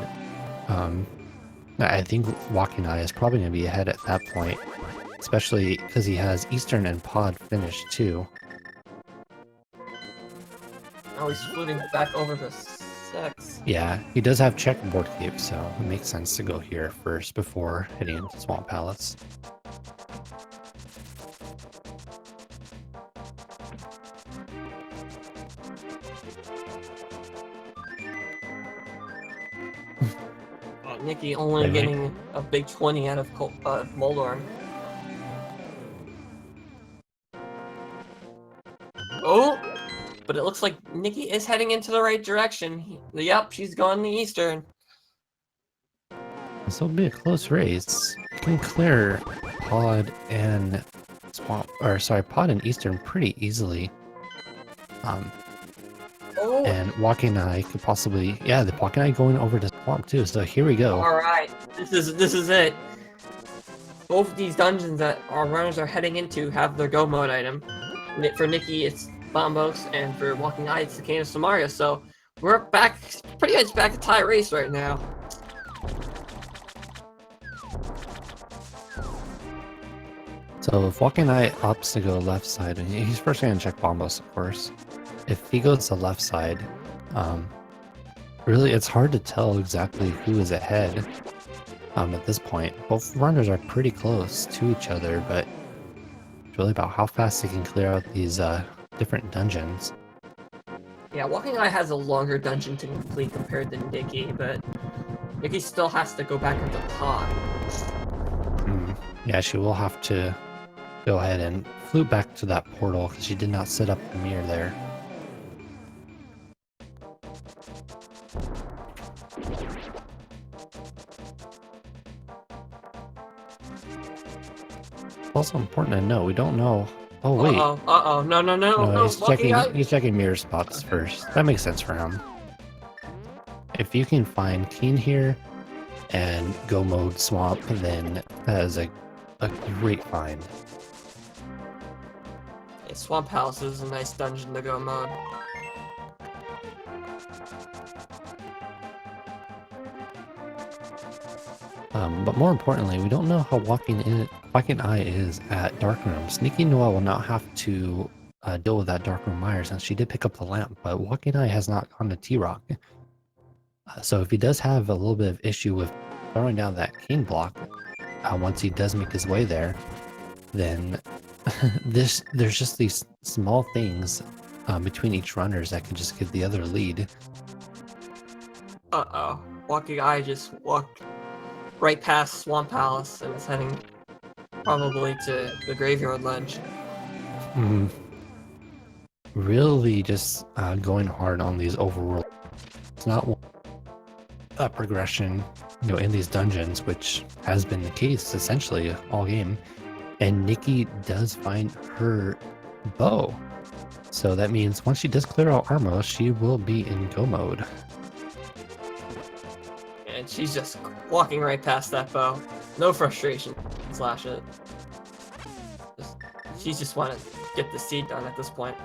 I think Walking Eye is probably going to be ahead at that point, especially because he has Eastern and Pod finished too. Now he's footing back over to 6. Yeah, he does have checkerboard cape, so it makes sense to go here first before heading into Swamp Palace. Nikki only Wait, wait. getting a big 20 out of Moldorm. Oh! But it looks like Nikki is heading into the right direction. Yep, she's going the eastern. This will be a close race. You can clear Pod and Swamp, or sorry, Pod and Eastern pretty easily. Oh! And Walking Eye could possibly, yeah, the Walking Eye going over to Swamp too. So here we go. Alright, this is it. Both of these dungeons that our runners are heading into have their go mode item. For Nikki, it's Bombos, and for Walking Eye, it's the Cane of Samaria. So we're back, pretty much back to tie race right now. So if Walking Eye opts to go left side, and he's first going to check Bombos, of course. If he goes to left side, really it's hard to tell exactly who is ahead at this point. Both runners are pretty close to each other, but it's really about how fast they can clear out these different dungeons. Yeah, Walking Eye has a longer dungeon to complete compared to Nikki, but Nikki still has to go back into Pod. Yeah, she will have to go ahead and flute back to that portal because she did not set up the mirror there. It's also important to note we don't know. Oh wait, No, he's checking mirror spots first. That makes sense for him. If you can find Keen here and go mode Swamp, then that is a great find. Yeah, Swamp House is a nice dungeon to go mode. But more importantly, we don't know how Walking Eye is at Dark Rooms. Nickynoel will not have to deal with that Dark Room Mire since she did pick up the lamp, but Walking Eye has not gone to T-Rock. So if he does have a little bit of issue with throwing down that cane block, once he does make his way there, then there's just these small things between each runners that can just give the other lead. Uh-oh. Walking Eye just walked right past Swamp Palace and is heading probably to the Graveyard Ledge. Really just going hard on these overworld. It's not progression, in these dungeons, which has been the case essentially all game. And Nikki does find her bow. So that means once she does clear out Armo, she will be in go mode. And she's just walking right past that bow. No frustration. Slash it. She just want to get the seed done at this point.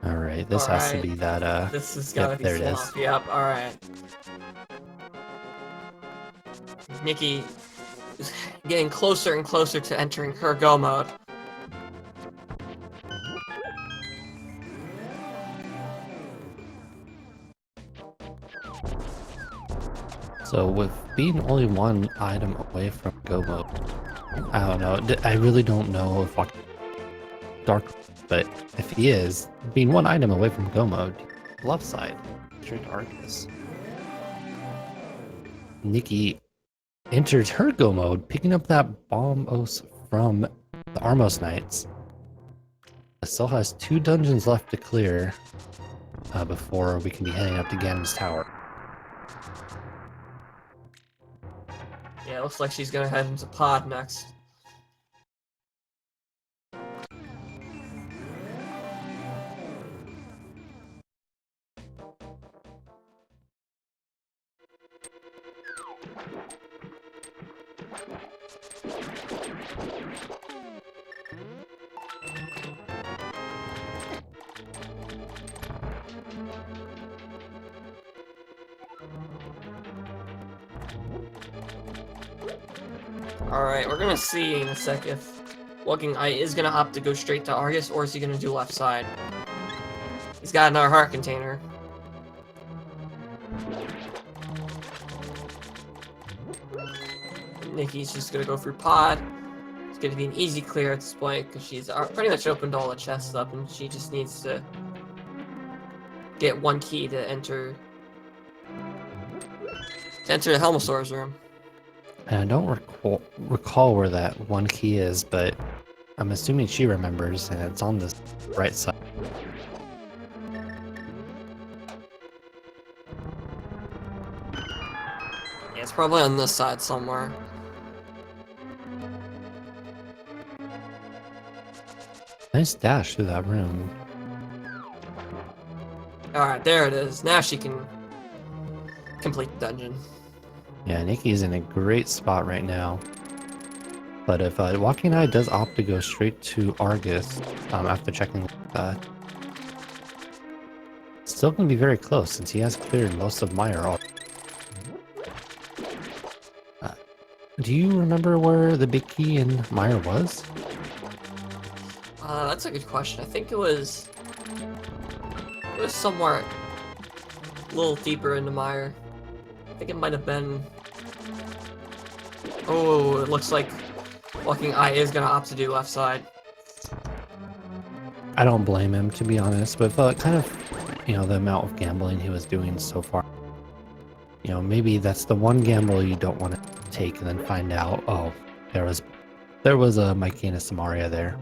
Alright, this has to be that, this has gotta be there it Swamp. is. Yep, alright. Nikki is getting closer and closer to entering her go mode. So with being only one item away from go mode, I don't know. I really don't know if Dark, but if he is, being one item away from go mode, left side, True Darkness. Nikki enters her go mode, picking up that Bombos from the Armos Knights. Still has 2 dungeons left to clear before we can be heading up to Ganon's Tower. Yeah, it looks like she's gonna head into Pod next. Alright, we're gonna see in a sec if Walking Eye is gonna opt to go straight to Argus, or is he gonna do left side? He's got another heart container. Nicky's just gonna go through pod. It's gonna be an easy clear at this point, because she's pretty much opened all the chests up, and she just needs to get one key to enter the Helmosaur's room. And I don't recall where that one key is, but I'm assuming she remembers, and it's on the right side. Yeah, it's probably on this side somewhere. Nice dash through that room. Alright, there it is. Now she can complete the dungeon. Yeah, Nicky's in a great spot right now. But if Walking Eye does opt to go straight to Argus after checking, still going to be very close since he has cleared most of Meyer already. Do you remember where the big key in Meyer was? That's a good question. I think it was somewhere a little deeper into Meyer. I think it might have been. Oh, it looks like Walking Eye is gonna opt to do left side. I don't blame him, to be honest, with kind of, the amount of gambling he was doing so far. Maybe that's the one gamble you don't want to take and then find out, oh, there was a Mikey and a Samaria there.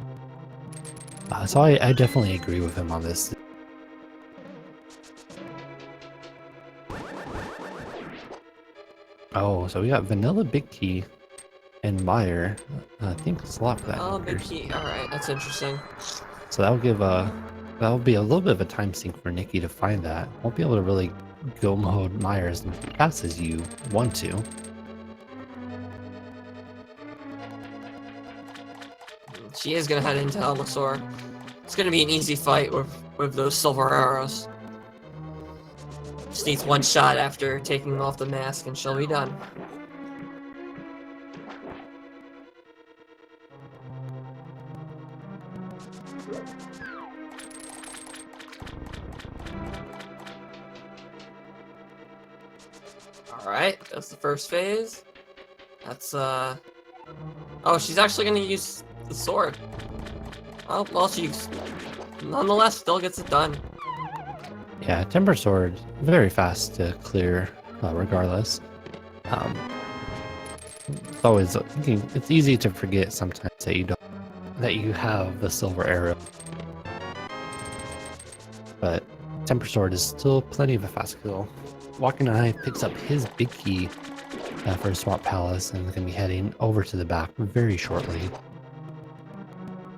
So I definitely agree with him on this. Oh, so we got Vanilla Big Key and Meyer. I think it's a lot for that. Oh, Big Key. Alright, that's interesting. So that'll be a little bit of a time sink for Nicky to find that. Won't be able to really go mode Meyer as fast as you want to. She is gonna head into Helmosaur. It's gonna be an easy fight with those silver arrows. Just needs one shot after taking off the mask and she'll be done. Alright, that's the first phase. That's oh, she's actually gonna use the sword. Oh, well, she nonetheless still gets it done. Yeah, Timber Sword, very fast to clear, regardless. It's always it's easy to forget sometimes that you have the silver arrow, but Temper Sword is still plenty of a fast kill. Walking Eye picks up his big key for Swamp Palace and is going to be heading over to the back very shortly.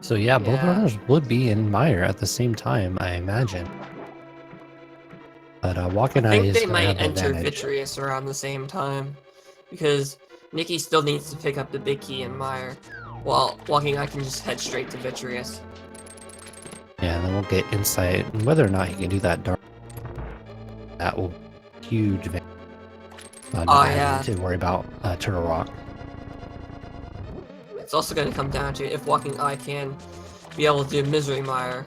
So yeah, both runners would be in Meyer at the same time, I imagine. But Walking Eye is going to have the advantage. I think they might enter Vitreous around the same time, because Nicky still needs to pick up the big key in Meyer, while Walking Eye can just head straight to Vitreous. Yeah, and then we'll get insight, and whether or not he can do that dark, that will be huge advantage. Yeah. To worry about Turtle Rock. It's also going to come down to if Walking Eye can be able to do Misery Mire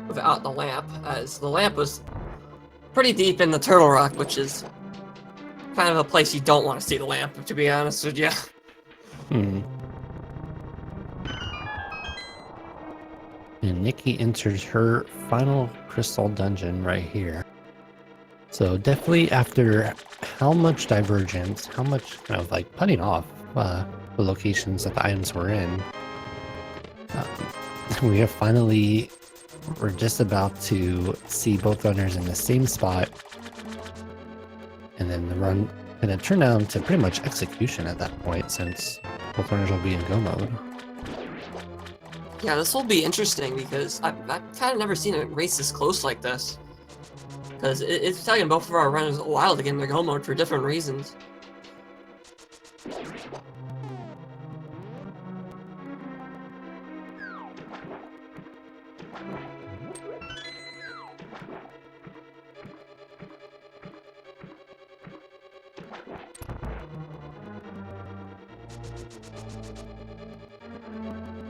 without the lamp, as the lamp was pretty deep in the Turtle Rock, which is kind of a place you don't want to see the lamp, to be honest with you. And Nicky enters her final crystal dungeon right here. So definitely after how much divergence, how much kind of like putting off the locations that the items were in, we're just about to see both runners in the same spot, and then the run going to turn down to pretty much execution at that point, since both runners will be in go mode. Yeah, this will be interesting because I've kind of never seen a race this close like this. Because it's taking both of our runners a while to get in their go mode for different reasons.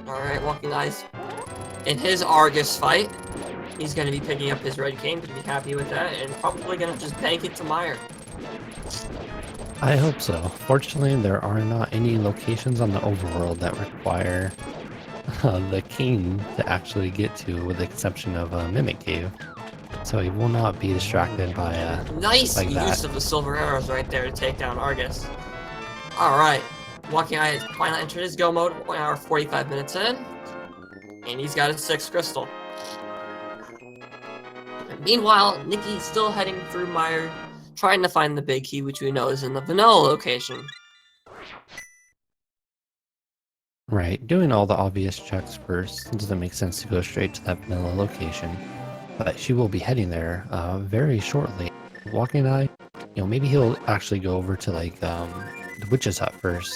Alright, Walking Eyes. In his Argus fight, he's going to be picking up his red cane, to be happy with that, and probably going to just bank it to Meyer. I hope so. Fortunately, there are not any locations on the overworld that require the king to actually get to, with the exception of a Mimic Cave. So he will not be distracted by Nice like use that. of the silver arrows right there to take down Argus. Alright, Walking Eye has finally entered his go mode, 1 hour 45 minutes in, and he's got his 6th crystal. And meanwhile, Nicky's still heading through Meyer, trying to find the big key, which we know is in the vanilla location. Right, doing all the obvious checks first. It doesn't make sense to go straight to that vanilla location, but she will be heading there very shortly. Walking Eye, you know, maybe he'll actually go over to like the witch's hut first.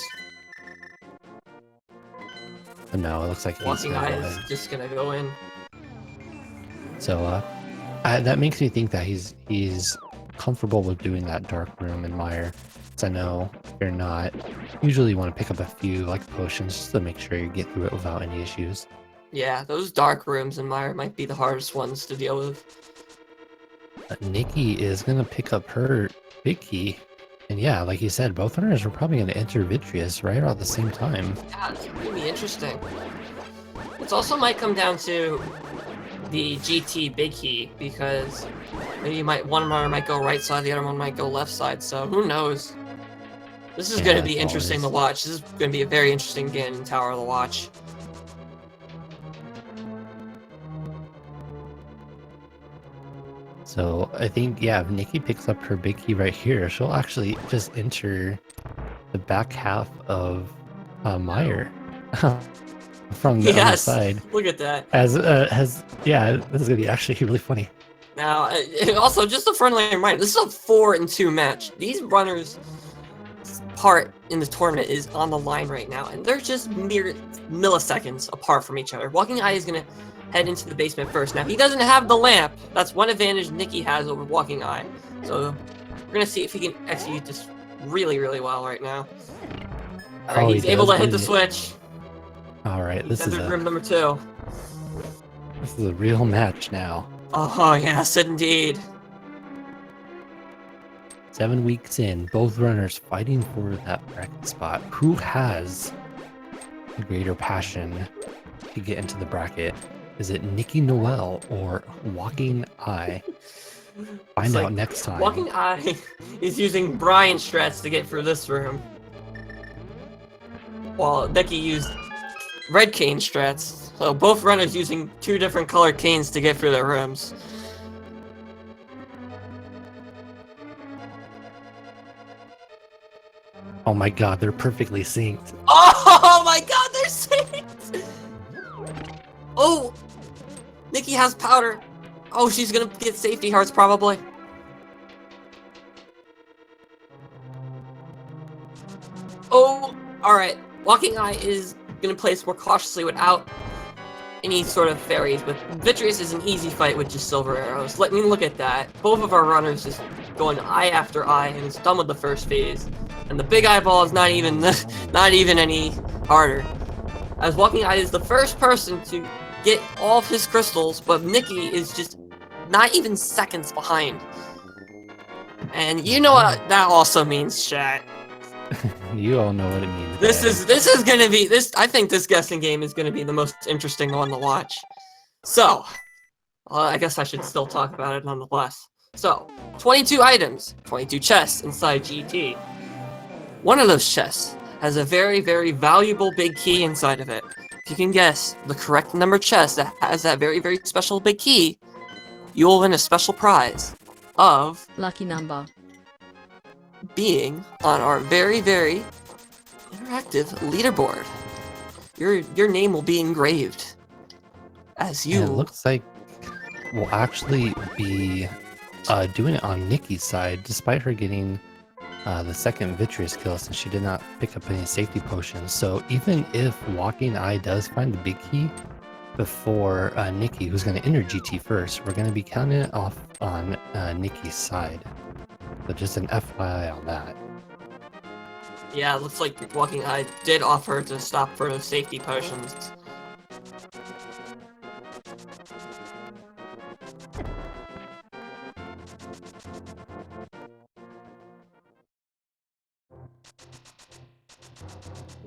But no, it looks like he's Walking gonna Eye go is ahead. just gonna go in. So that makes me think that he's comfortable with doing that dark room in Meyer. Because I know you're not usually you want to pick up a few like potions just to make sure you get through it without any issues. Yeah, those dark rooms in Meyer might be the hardest ones to deal with. Nikki is gonna pick up her big key, and yeah, like you said, both runners are probably gonna enter Vitreous right around the same time. Yeah, it's really interesting. It also might come down to the GT big key, because maybe one runner might go right side, the other one might go left side, so who knows? This is Yeah, going to be it's interesting to always- watch. This is going to be a very interesting game in Tower to watch. So I think, yeah, if Nikki picks up her big key right here, she'll actually just enter the back half of Meyer from the other Yes, side. look at that. Yeah, this is gonna be actually really funny. Now, also, just a friendly reminder, this is a 4-2 match. These runners' part in the tournament is on the line right now, and they're just mere milliseconds apart from each other. Walking Eye is going to head into the basement first. Now, he doesn't have the lamp. That's one advantage Nicky has over Walking Eye. So, we're going to see if he can execute this really, really well right now. Alright, Oh, he's he able to does, hit the but- switch. All right, He's this is entered room number 2. a real match now. Oh, yes, indeed. 7 weeks in, both runners fighting for that bracket spot. Who has a greater passion to get into the bracket? Is it Nickynoel or Walking Eye? Find out next time. Walking Eye is using Brian strats to get through this room, while Becky used red cane strats. So both runners using 2 different colored canes to get through their rooms. Oh my god, they're perfectly synced. Oh my god, they're synced! Oh! Nikki has powder. Oh, she's gonna get safety hearts probably. Oh, alright. Walking Eye is gonna place more cautiously without any sort of fairies, but Vitreous is an easy fight with just silver arrows. Let me look at that. Both of our runners just going eye after eye, and it's done with the first phase. And the big eyeball is not even any harder. As Walking Eye is the first person to get all of his crystals, but Nikki is just not even seconds behind. And you know what that also means, chat. You all know what it means. This guys. is gonna be this. I think this guessing game is gonna be the most interesting one to watch. So, I guess I should still talk about it nonetheless. So, 22 items, 22 chests inside GT. One of those chests has a very, very valuable big key inside of it. If you can guess the correct number chest that has that very, very special big key, you will win a special prize of Lucky number. being on our very, very interactive leaderboard. Your name will be engraved as you. And it looks like we'll actually be doing it on Nikki's side, despite her getting the second Vitreous kill since she did not pick up any safety potions. So even if Walking Eye does find the big key before Nikki, who's going to enter GT first, we're going to be counting it off on Nikki's side. So just an FYI on that. Yeah, it looks like Walking Eye did offer to stop for the safety potions.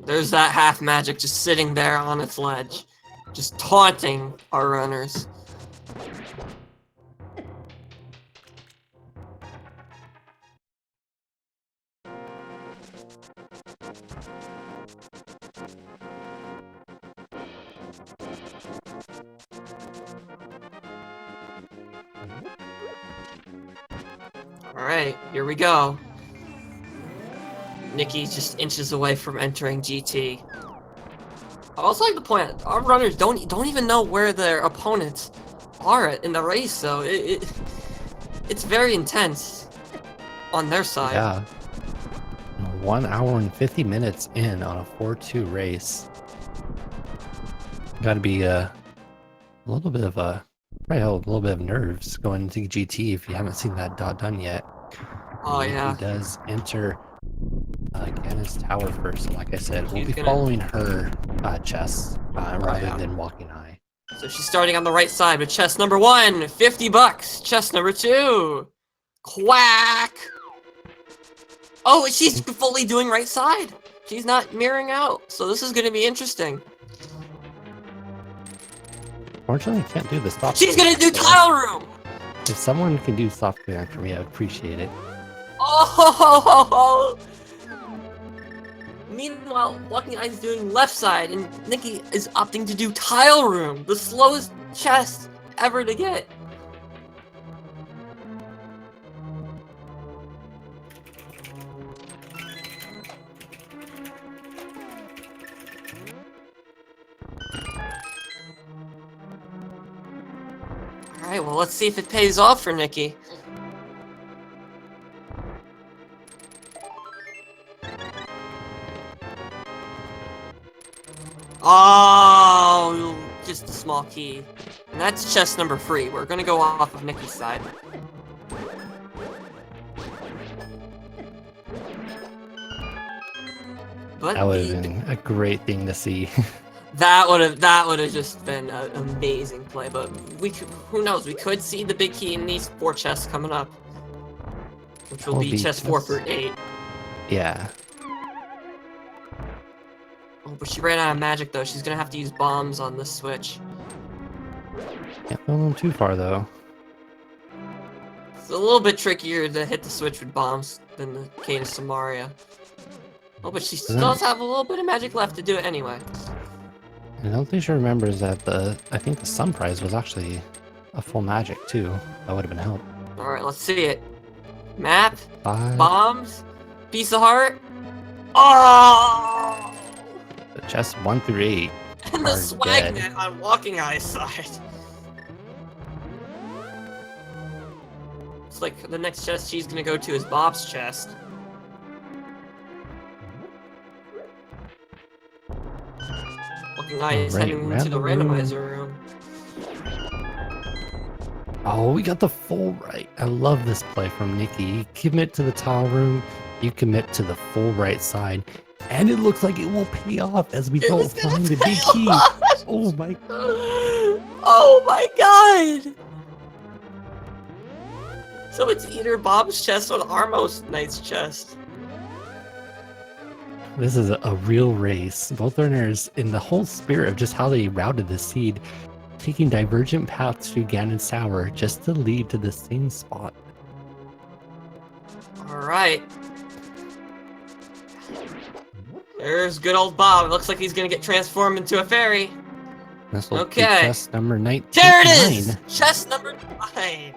There's that half magic just sitting there on its ledge, just taunting our runners. Alright, here we go. Nicky just inches away from entering GT. I also like to point out, our runners don't even know where their opponents are in the race, so it's very intense on their side. Yeah. 1 hour and 50 minutes in on a 4-2 race. Got to be a little bit of probably a little bit of nerves going into GT if you haven't seen that dot done yet. Oh yeah. He does enter Ganon's tower first. Like I said, we'll She's be gonna- following her chest rather than Walking Eye. So she's starting on the right side with chest number 1, $50. Chest number 2, quack. Oh, she's fully doing right side. She's not mirroring out, so this is going to be interesting. Fortunately, I can't do the soft. She's going to do tile room. If someone can do soft clearing for me, I would appreciate it. Oh! Meanwhile, Walking Eye is doing left side, and Nicky is opting to do tile room, the slowest chest ever to get. Alright, well, let's see if it pays off for Nicky. Oh, just a small key. And that's chest number 3. We're gonna go off of Nicky's side. But That would have been a great thing to see. that would have just been an amazing play. But who knows? We could see the big key in these 4 chests coming up, which will be chest 4 for 8. Yeah. Oh, but she ran out of magic though. She's gonna have to use bombs on this switch. Can't throw them too far though. It's a little bit trickier to hit the switch with bombs than the Cane of Samaria. Oh, but she still does have a little bit of magic left to do it anyway. I don't think she remembers that I think the sun prize was actually a full magic too. That would have been help. Alright, let's see it. Map, 5. bombs, piece of heart. Oh! The chest 1 through 8. And the are swag dead. net on Walking Eye's side. It's like the next chest she's gonna go to is Bob's chest. Walking Eye is Alright, heading into the random room. randomizer room. Oh, we got the full right. I love this play from Nicky. You commit to the tile room, you commit to the full right side, and it looks like it will pay off as we don't find the big key. Oh my god. Oh my god! So it's either Bob's chest or Armos Knight's chest. This is a real race. Both runners, in the whole spirit of just how they routed this seed, taking divergent paths through Ganon's Tower just to lead to the same spot. Alright. There's good old Bob. It looks like he's gonna get transformed into a fairy. This will be Okay. chest number 19. There it is! Chest number 9.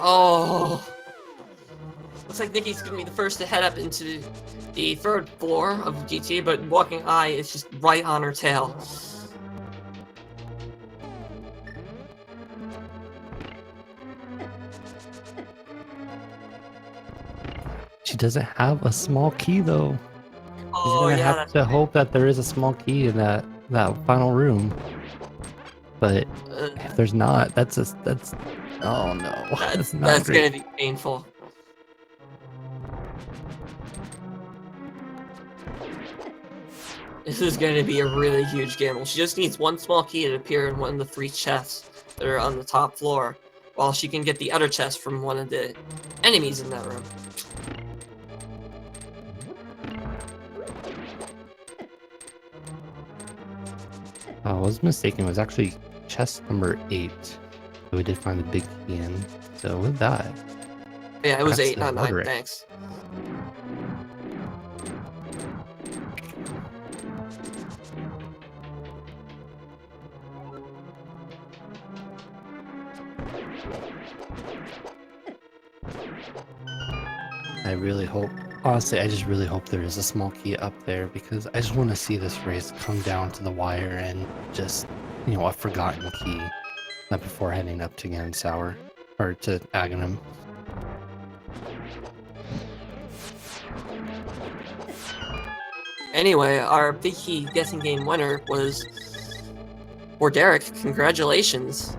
Oh. Looks like Nicky's gonna be the first to head up into the 3rd floor of GT, but Walking Eye is just right on her tail. She doesn't have a small key though. She's Oh gonna yeah, have that's to hope that there is a small key in that final room. But if there's not, that's oh no, that's not that's great. gonna be painful. This is going to be a really huge gamble. She just needs one small key to appear in one of the 3 chests that are on the top floor, while she can get the other chest from one of the enemies in that room. I was mistaken. It was actually chest number 8. We did find the big key in. So with that, Yeah, it was that's 8, not the 9, order. thanks. I really hope, honestly, I just really hope there is a small key up there because I just want to see this race come down to the wire and just, you know, a forgotten key before heading up to Ganon's Tower, or to Aghanim. Anyway, our big key guessing game winner was Derek. Congratulations.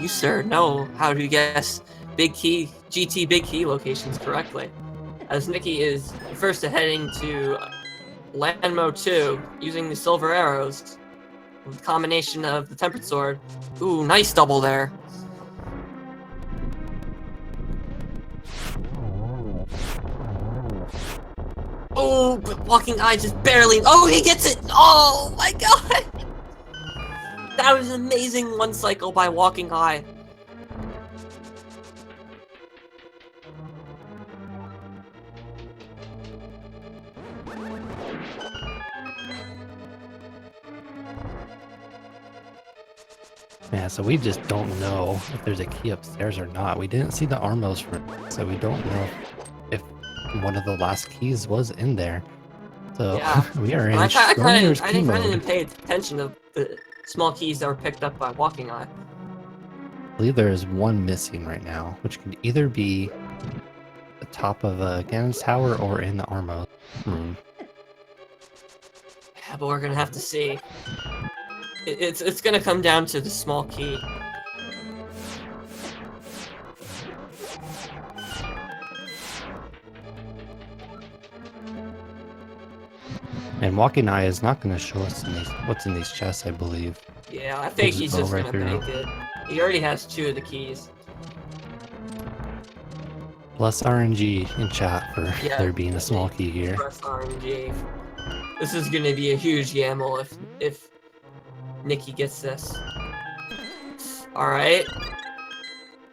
You, sir, know how to guess big key, GT big key locations correctly. As Nicky is first heading to Landmo 2 using the silver arrows with a combination of the tempered sword. Ooh, nice double there. Oh, but Walking Eye just barely. Oh, he gets it! Oh my god! That was an amazing one cycle by Walking Eye. Yeah, so we just don't know if there's a key upstairs or not. We didn't see the armos for it, so we don't know if one of the last keys was in there. So Yeah. we are in I Schrodinger's key didn't mode. pay attention to the small keys that were picked up by Walking Eye. I believe there is one missing right now, which could either be the top of Ganon's Tower or in the Armo room. Yeah, but we're gonna have to see. It's gonna come down to the small key. And Walking Eye is not going to show us what's in these chests, I believe. Yeah, I think We'll he's just just go gonna right bank it. He already has 2 of the keys. Plus RNG in chat for Yeah, there being a small key here. Press RNG. This is gonna be a huge gamble if Nicky gets this. Alright.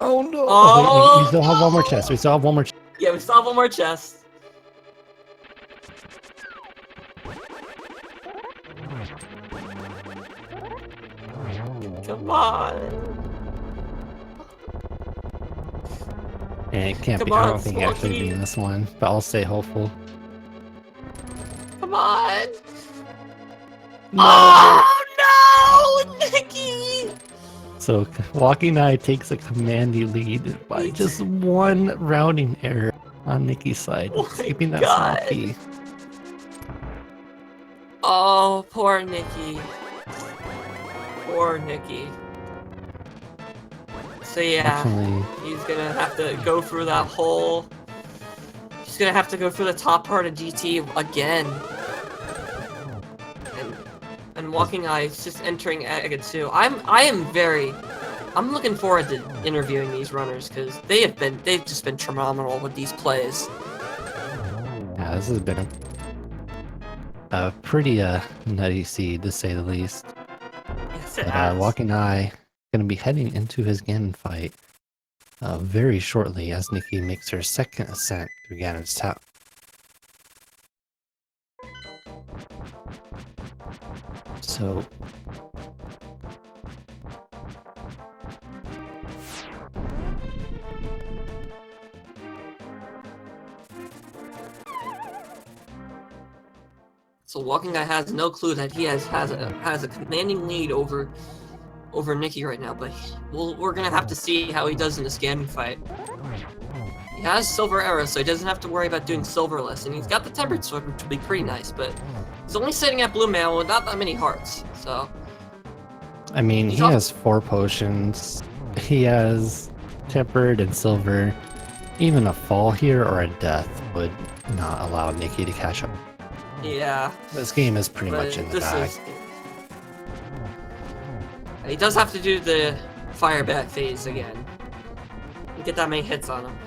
Oh no! Oh, we still have one more chest. We still have one more chest. Yeah, we still have one more chest. Come on. And it can't Come be. I on, don't think it actually Smokey. be in this one, but I'll stay hopeful. Come on. No! Oh no, Nicky! So Walking Eye takes a commandy lead by just one rounding error on Nicky's side, Oh my escaping that God. small key. Oh, poor Nicky. Poor Nicky. So yeah, Actually, he's gonna have to go through that whole. He's gonna have to go through the top part of GT again. And Walking Eye is just entering Aga 2. I'm looking forward to interviewing these runners because they've just been phenomenal with these plays. yeah, this has been a pretty nutty seed to say the least. Yes, it But has. Walking Eye going to be heading into his Ganon fight very shortly as Nicky makes her second ascent through Ganon's Tower. So So Walking Eye has no clue that he has a commanding lead over Nicky right now, but we're gonna have to see how he does in the scamming fight. He has silver arrows, so he doesn't have to worry about doing silverless, and he's got the tempered sword, which will be pretty nice. But he's only sitting at blue mail with not that many hearts, so. I mean, he has 4 potions. He has tempered and silver. Even a fall here or a death would not allow Nicky to catch up. Yeah. This game is pretty But much in the this bag. is. He does have to do the fire bat phase again. You get that many hits on him.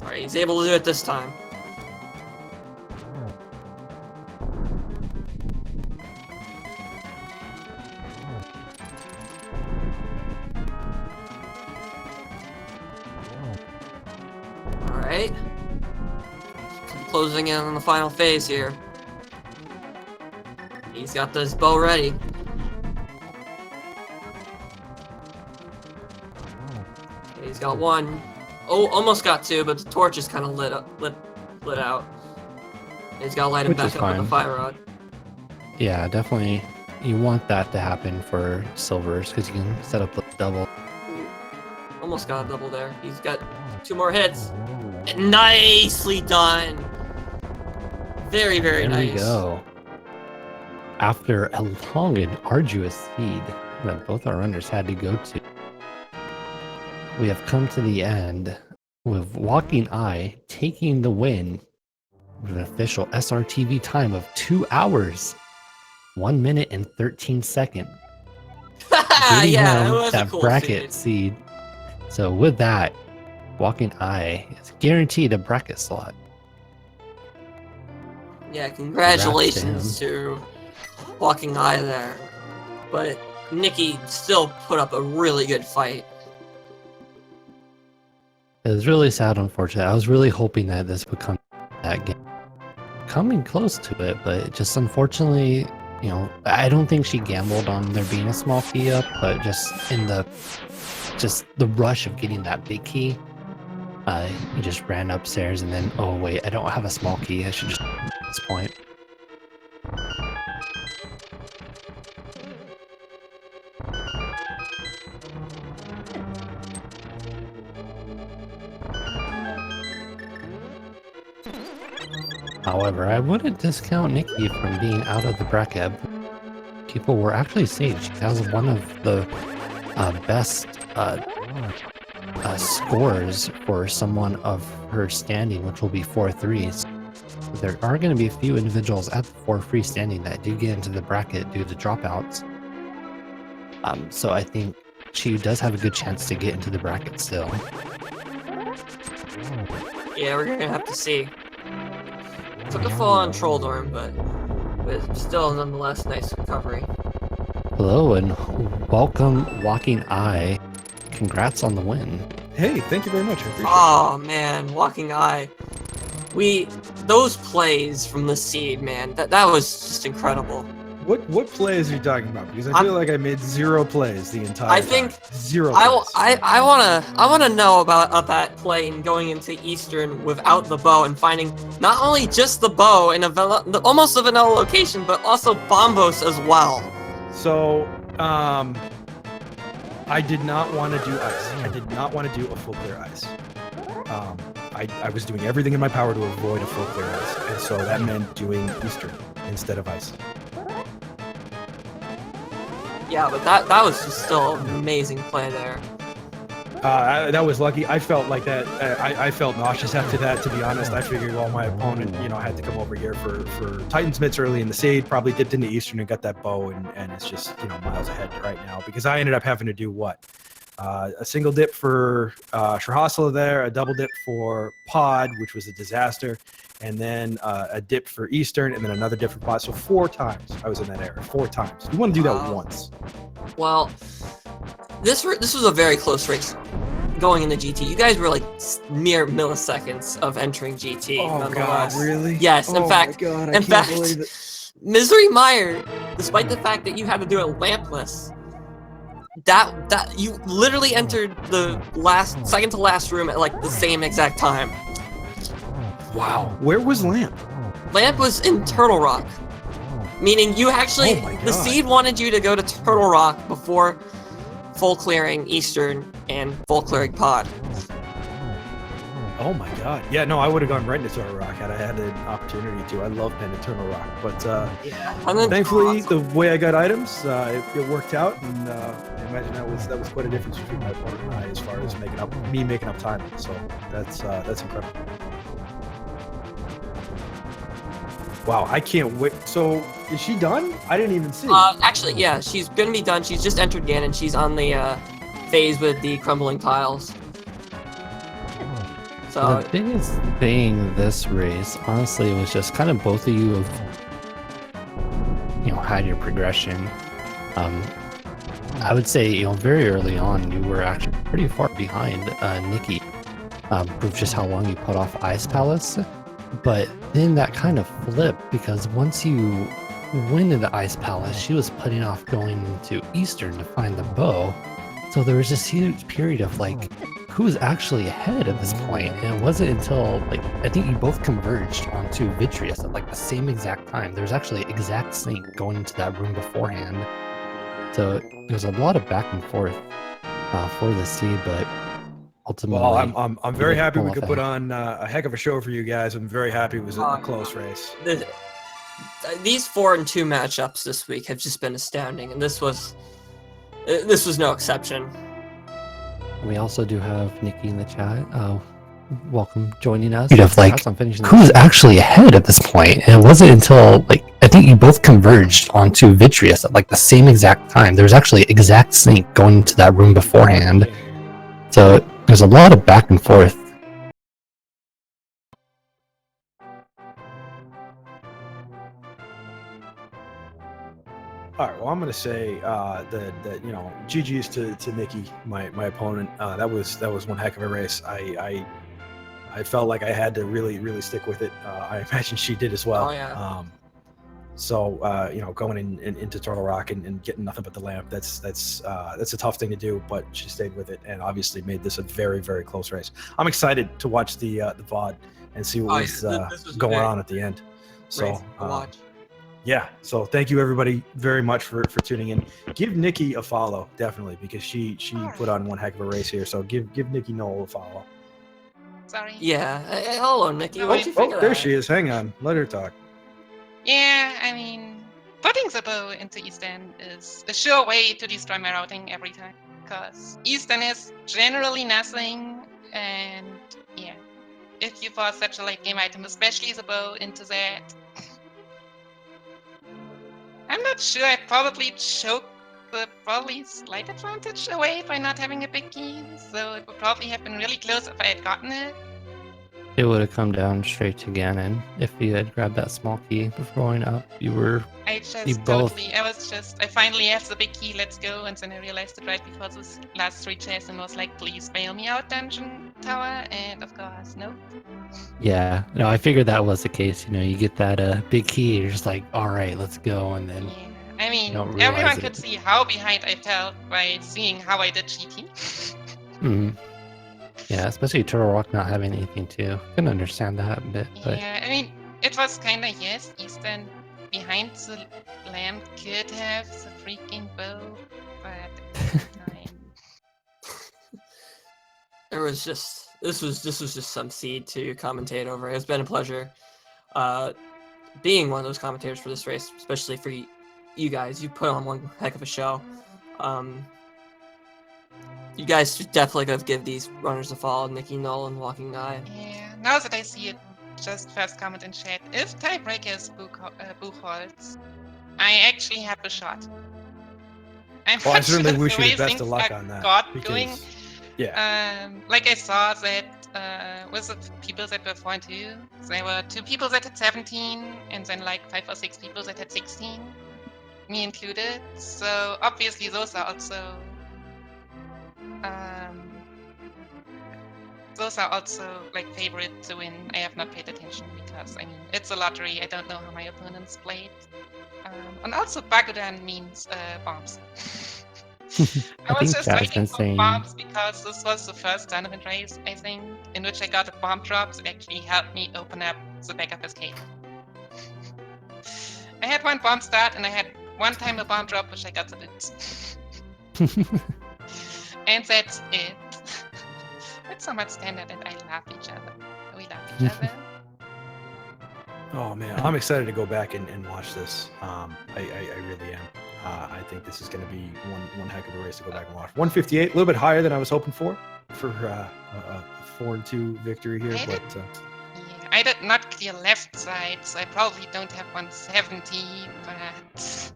Alright, he's able to do it this time. Alright. Closing in on the final phase here. He's got this bow ready. Okay, he's got one. Oh, almost got two, but the torch is kind of lit out. He's got to light him Which back is up with fine. the fire rod. Yeah, definitely. You want that to happen for silvers because you can set up the double. Almost got a double there. He's got two more hits. Nicely done. Very, very There nice. we go. After a long and arduous seed that both our runners had to go to, we have come to the end with Walking Eye taking the win with an official SRTV time of 2 hours, 1 minute and 13 seconds. Getting Yeah, it him was a that cool bracket seed. seed. So with that, Walking Eye is guaranteed a bracket slot. Yeah, congratulations to Walking Eye there. But Nicky still put up a really good fight. It was really sad, unfortunately. I was really hoping that this would come that game. Coming close to it, but just unfortunately, you know, I don't think she gambled on there being a small key up, but just in the rush of getting that big key, he just ran upstairs and then, oh wait, I don't have a small key. I should just at this point. However, I wouldn't discount Nicky from being out of the bracket. People were actually saying she has one of the best scores for someone of her standing, which will be 4-3s. There are going to be a few individuals at the 4-3 standing that do get into the bracket due to dropouts. So I think she does have a good chance to get into the bracket still. Yeah, we're gonna have to see. Took a fall on Troll Dorm, but still nonetheless nice recovery. Hello and welcome, Walking Eye. Congrats on the win. Hey, thank you very much. I appreciate Oh man, Walking Eye. Those plays from the seed, man, that was just incredible. it. What plays are you talking about? Because I feel like I made 0 plays the entire I time. think 0 I plays. wanna know about that play and going into Eastern without the bow and finding not only just the bow in almost a vanilla location, but also bombos as well. So, I did not want to do ice. I did not want to do a full clear ice. I was doing everything in my power to avoid a full clear ice, and so that meant doing Eastern instead of ice. Yeah, but that was just still an amazing play there. That was lucky. I felt like that. I felt nauseous after that, to be honest. I figured, well, my opponent, had to come over here for Titan's mitts early in the seed, probably dipped into Eastern and got that bow, and it's just, miles ahead right now, because I ended up having to do what? A single dip for Shahasala there, a double dip for Pod, which was a disaster, and then a dip for Eastern, and then another dip for Pod. So 4 times I was in that area. 4 times. You want to do that once. Well, this was a very close race going into GT. You guys were like mere milliseconds of entering GT. Oh, nonetheless. God, really? Yes, Oh, in fact, my God, I in can't fact, believe it. Misery Meyer, despite the fact that you had to do it lampless, that you literally entered the second to last room at like the same exact time. Wow. Where was Lamp? Lamp was in Turtle Rock, meaning you actually, Oh my the God. seed wanted you to go to Turtle Rock before full clearing Eastern and full clearing Pod. Oh my god. Yeah, no, I would have gone right into Turtle Rock had I had an opportunity to. I love playing Turtle Rock, but Yeah. And then thankfully the way I got items, it worked out, and I imagine that was quite a difference between my opponent and I as far as making up time. So that's incredible. Wow, I can't wait. So is she done? I didn't even see. Actually, yeah, she's gonna be done. She's just entered Ganon. She's on the phase with the crumbling tiles. So The biggest thing this race, honestly, was just kind of both of you had your progression. I would say, very early on, you were actually pretty far behind Nikki. Proof just how long you put off Ice Palace. But then that kind of flipped, because once you went into Ice Palace, she was putting off going into Eastern to find the bow. So there was this huge period of who's actually ahead at this point? And it wasn't until I think you both converged onto Vitreous at the same exact time. There was actually exact sync going into that room beforehand. So there's a lot of back and forth for the seed, but ultimately, well, I'm very happy we could put on a heck of a show for you guys. I'm very happy it was a close race. These 4-2 matchups this week have just been astounding, and this was no exception. We also do have Nikki in the chat. Welcome joining us. Who's actually ahead at this point? And it wasn't until I think you both converged onto Vitreous at the same exact time. There was actually exact sync going into that room beforehand. So there's a lot of back and forth. All right. Well, I'm gonna say that GG's to Nikki, my opponent. That was one heck of a race. I felt like I had to really stick with it. I imagine she did as well. Oh yeah. So going into Turtle Rock and getting nothing but the lamp, that's a tough thing to do, but she stayed with it and obviously made this a very close race. I'm excited to watch the VOD and see what was going on at the end. So watch. Yeah, so thank you everybody very much for tuning in. Give Nikki a follow, definitely, because she put on one heck of a race here. So give Nickynoel a follow. Sorry. Yeah. Hey, hello, Nikki. Oh, What'd you think Oh, of there that? she is. Hang on, let her talk. Yeah, I mean, putting the bow into Eastern is a sure way to destroy my routing every time. Because Eastern is generally nothing, and yeah, if you force such a late game item, especially the bow, into that, I'm not sure. I'd probably choke the probably slight advantage away by not having a big key, so it would probably have been really close if I had gotten it. It would have come down straight to Ganon if you had grabbed that small key before going up. I finally have the big key, let's go, and then I realized it right before this last 3 chests and was like, please bail me out, Dungeon Tower, and of course, nope. Yeah, no, I figured that was the case. You get that big key, you're just like, all right, let's go, and then Yeah. I mean, don't realize everyone it. could see how behind I felt by seeing how I did cheating. Yeah, especially Turtle Rock not having anything too. Can understand that a bit, but Yeah, I mean, it was kind of, yes, Eastern behind the lamp could have the freaking bow, but at the same time. This was just some seed to commentate over. It's been a pleasure being one of those commentators for this race, especially for you guys. You put on one heck of a show. You guys should definitely go give these runners a follow, Nickynoel and walkingeye. Yeah, now that I see it, just first comment in chat. If tiebreakers Buchholz, I actually have a shot. I'm Well, I not certainly sure wish the you way the best of things luck are on that. got going. Yeah. Like I saw that with the people that were 4-2, there were 2 people that had 17, and then like 5 or 6 people that had 16, me included. So obviously those are also like favorite to win. I have not paid attention because I mean it's a lottery. I don't know how my opponents played. And also Bakudan means bombs. I was just waiting for bombs because this was the first tournament race, I think, in which I got a bomb drop that actually helped me open up the backup escape. I had 1 bomb start and I had 1 time a bomb drop, which I got the loot. And that's it. It's so much standard, and I love each other. We love each other. Oh man, I'm excited to go back and watch this. I really am. I think this is going to be one heck of a race to go back and watch. 158, a little bit higher than I was hoping for a 4-2 victory here, I but Yeah, I did not clear left side, so I probably don't have 170, but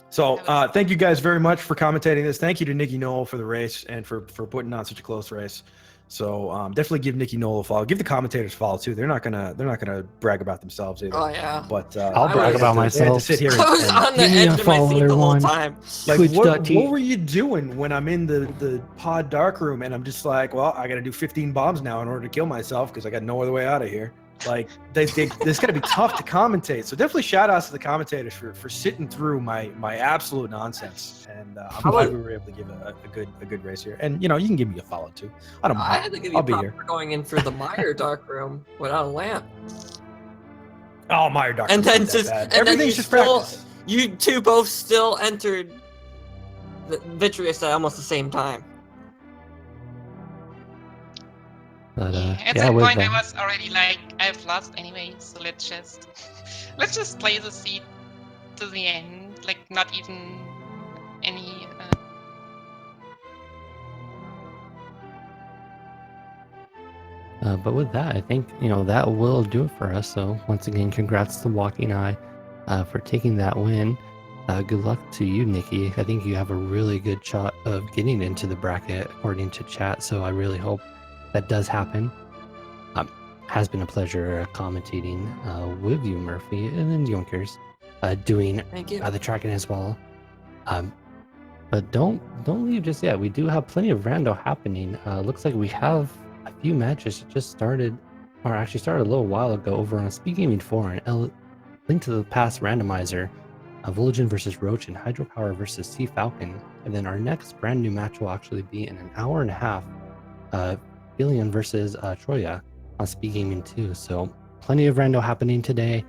so thank you guys very much for commentating this. Thank you to Nickynoel for the race and for putting on such a close race. So definitely give Nickynoel a follow. Give the commentators a follow too. They're not gonna brag about themselves either. Oh yeah. But I'll brag about they had myself. to sit here I was on the give me a edge of my follow, seat the whole everyone. time. like what Twitch.tv. were you doing when I'm in the pod dark room and I'm just like, well, I gotta do 15 bombs now in order to kill myself because I got no other way out of here. Like this gotta be tough to commentate. So definitely shout outs to the commentators for sitting through my absolute nonsense. And I'm glad we were able to give a good race here. And you know, you can give me a follow too. I don't mind. I had to give you I'll be props here. for going in for the Meyer dark room without a lamp. Oh, Meyer Dark. And then isn't that just bad. and then Everything's you just still practice. you two both still entered the Vitreous at almost the same time. But at yeah, that with point I was already like, I've lost anyway, so let's just play the seed to the end, like not even any. But with that, I think that will do it for us. So once again, congrats to Walking Eye for taking that win. Good luck to you, Nikki. I think you have a really good shot of getting into the bracket according to chat. So I really hope that does happen. Has been a pleasure commentating with you, Murphy, and then Yonkers, doing Thank you. the tracking as well. But don't leave just yet. We do have plenty of rando happening. Looks like we have a few matches that just started, or actually started a little while ago over on Speed Gaming 4 and Link to the Past Randomizer, Voligen versus Roach and Hydropower versus Sea Falcon. And then our next brand new match will actually be in an hour and a half, Billion versus Troya on Speed Gaming 2. So plenty of rando happening today.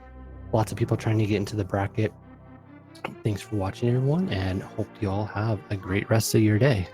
Lots of people trying to get into the bracket. Thanks for watching, everyone, and hope you all have a great rest of your day.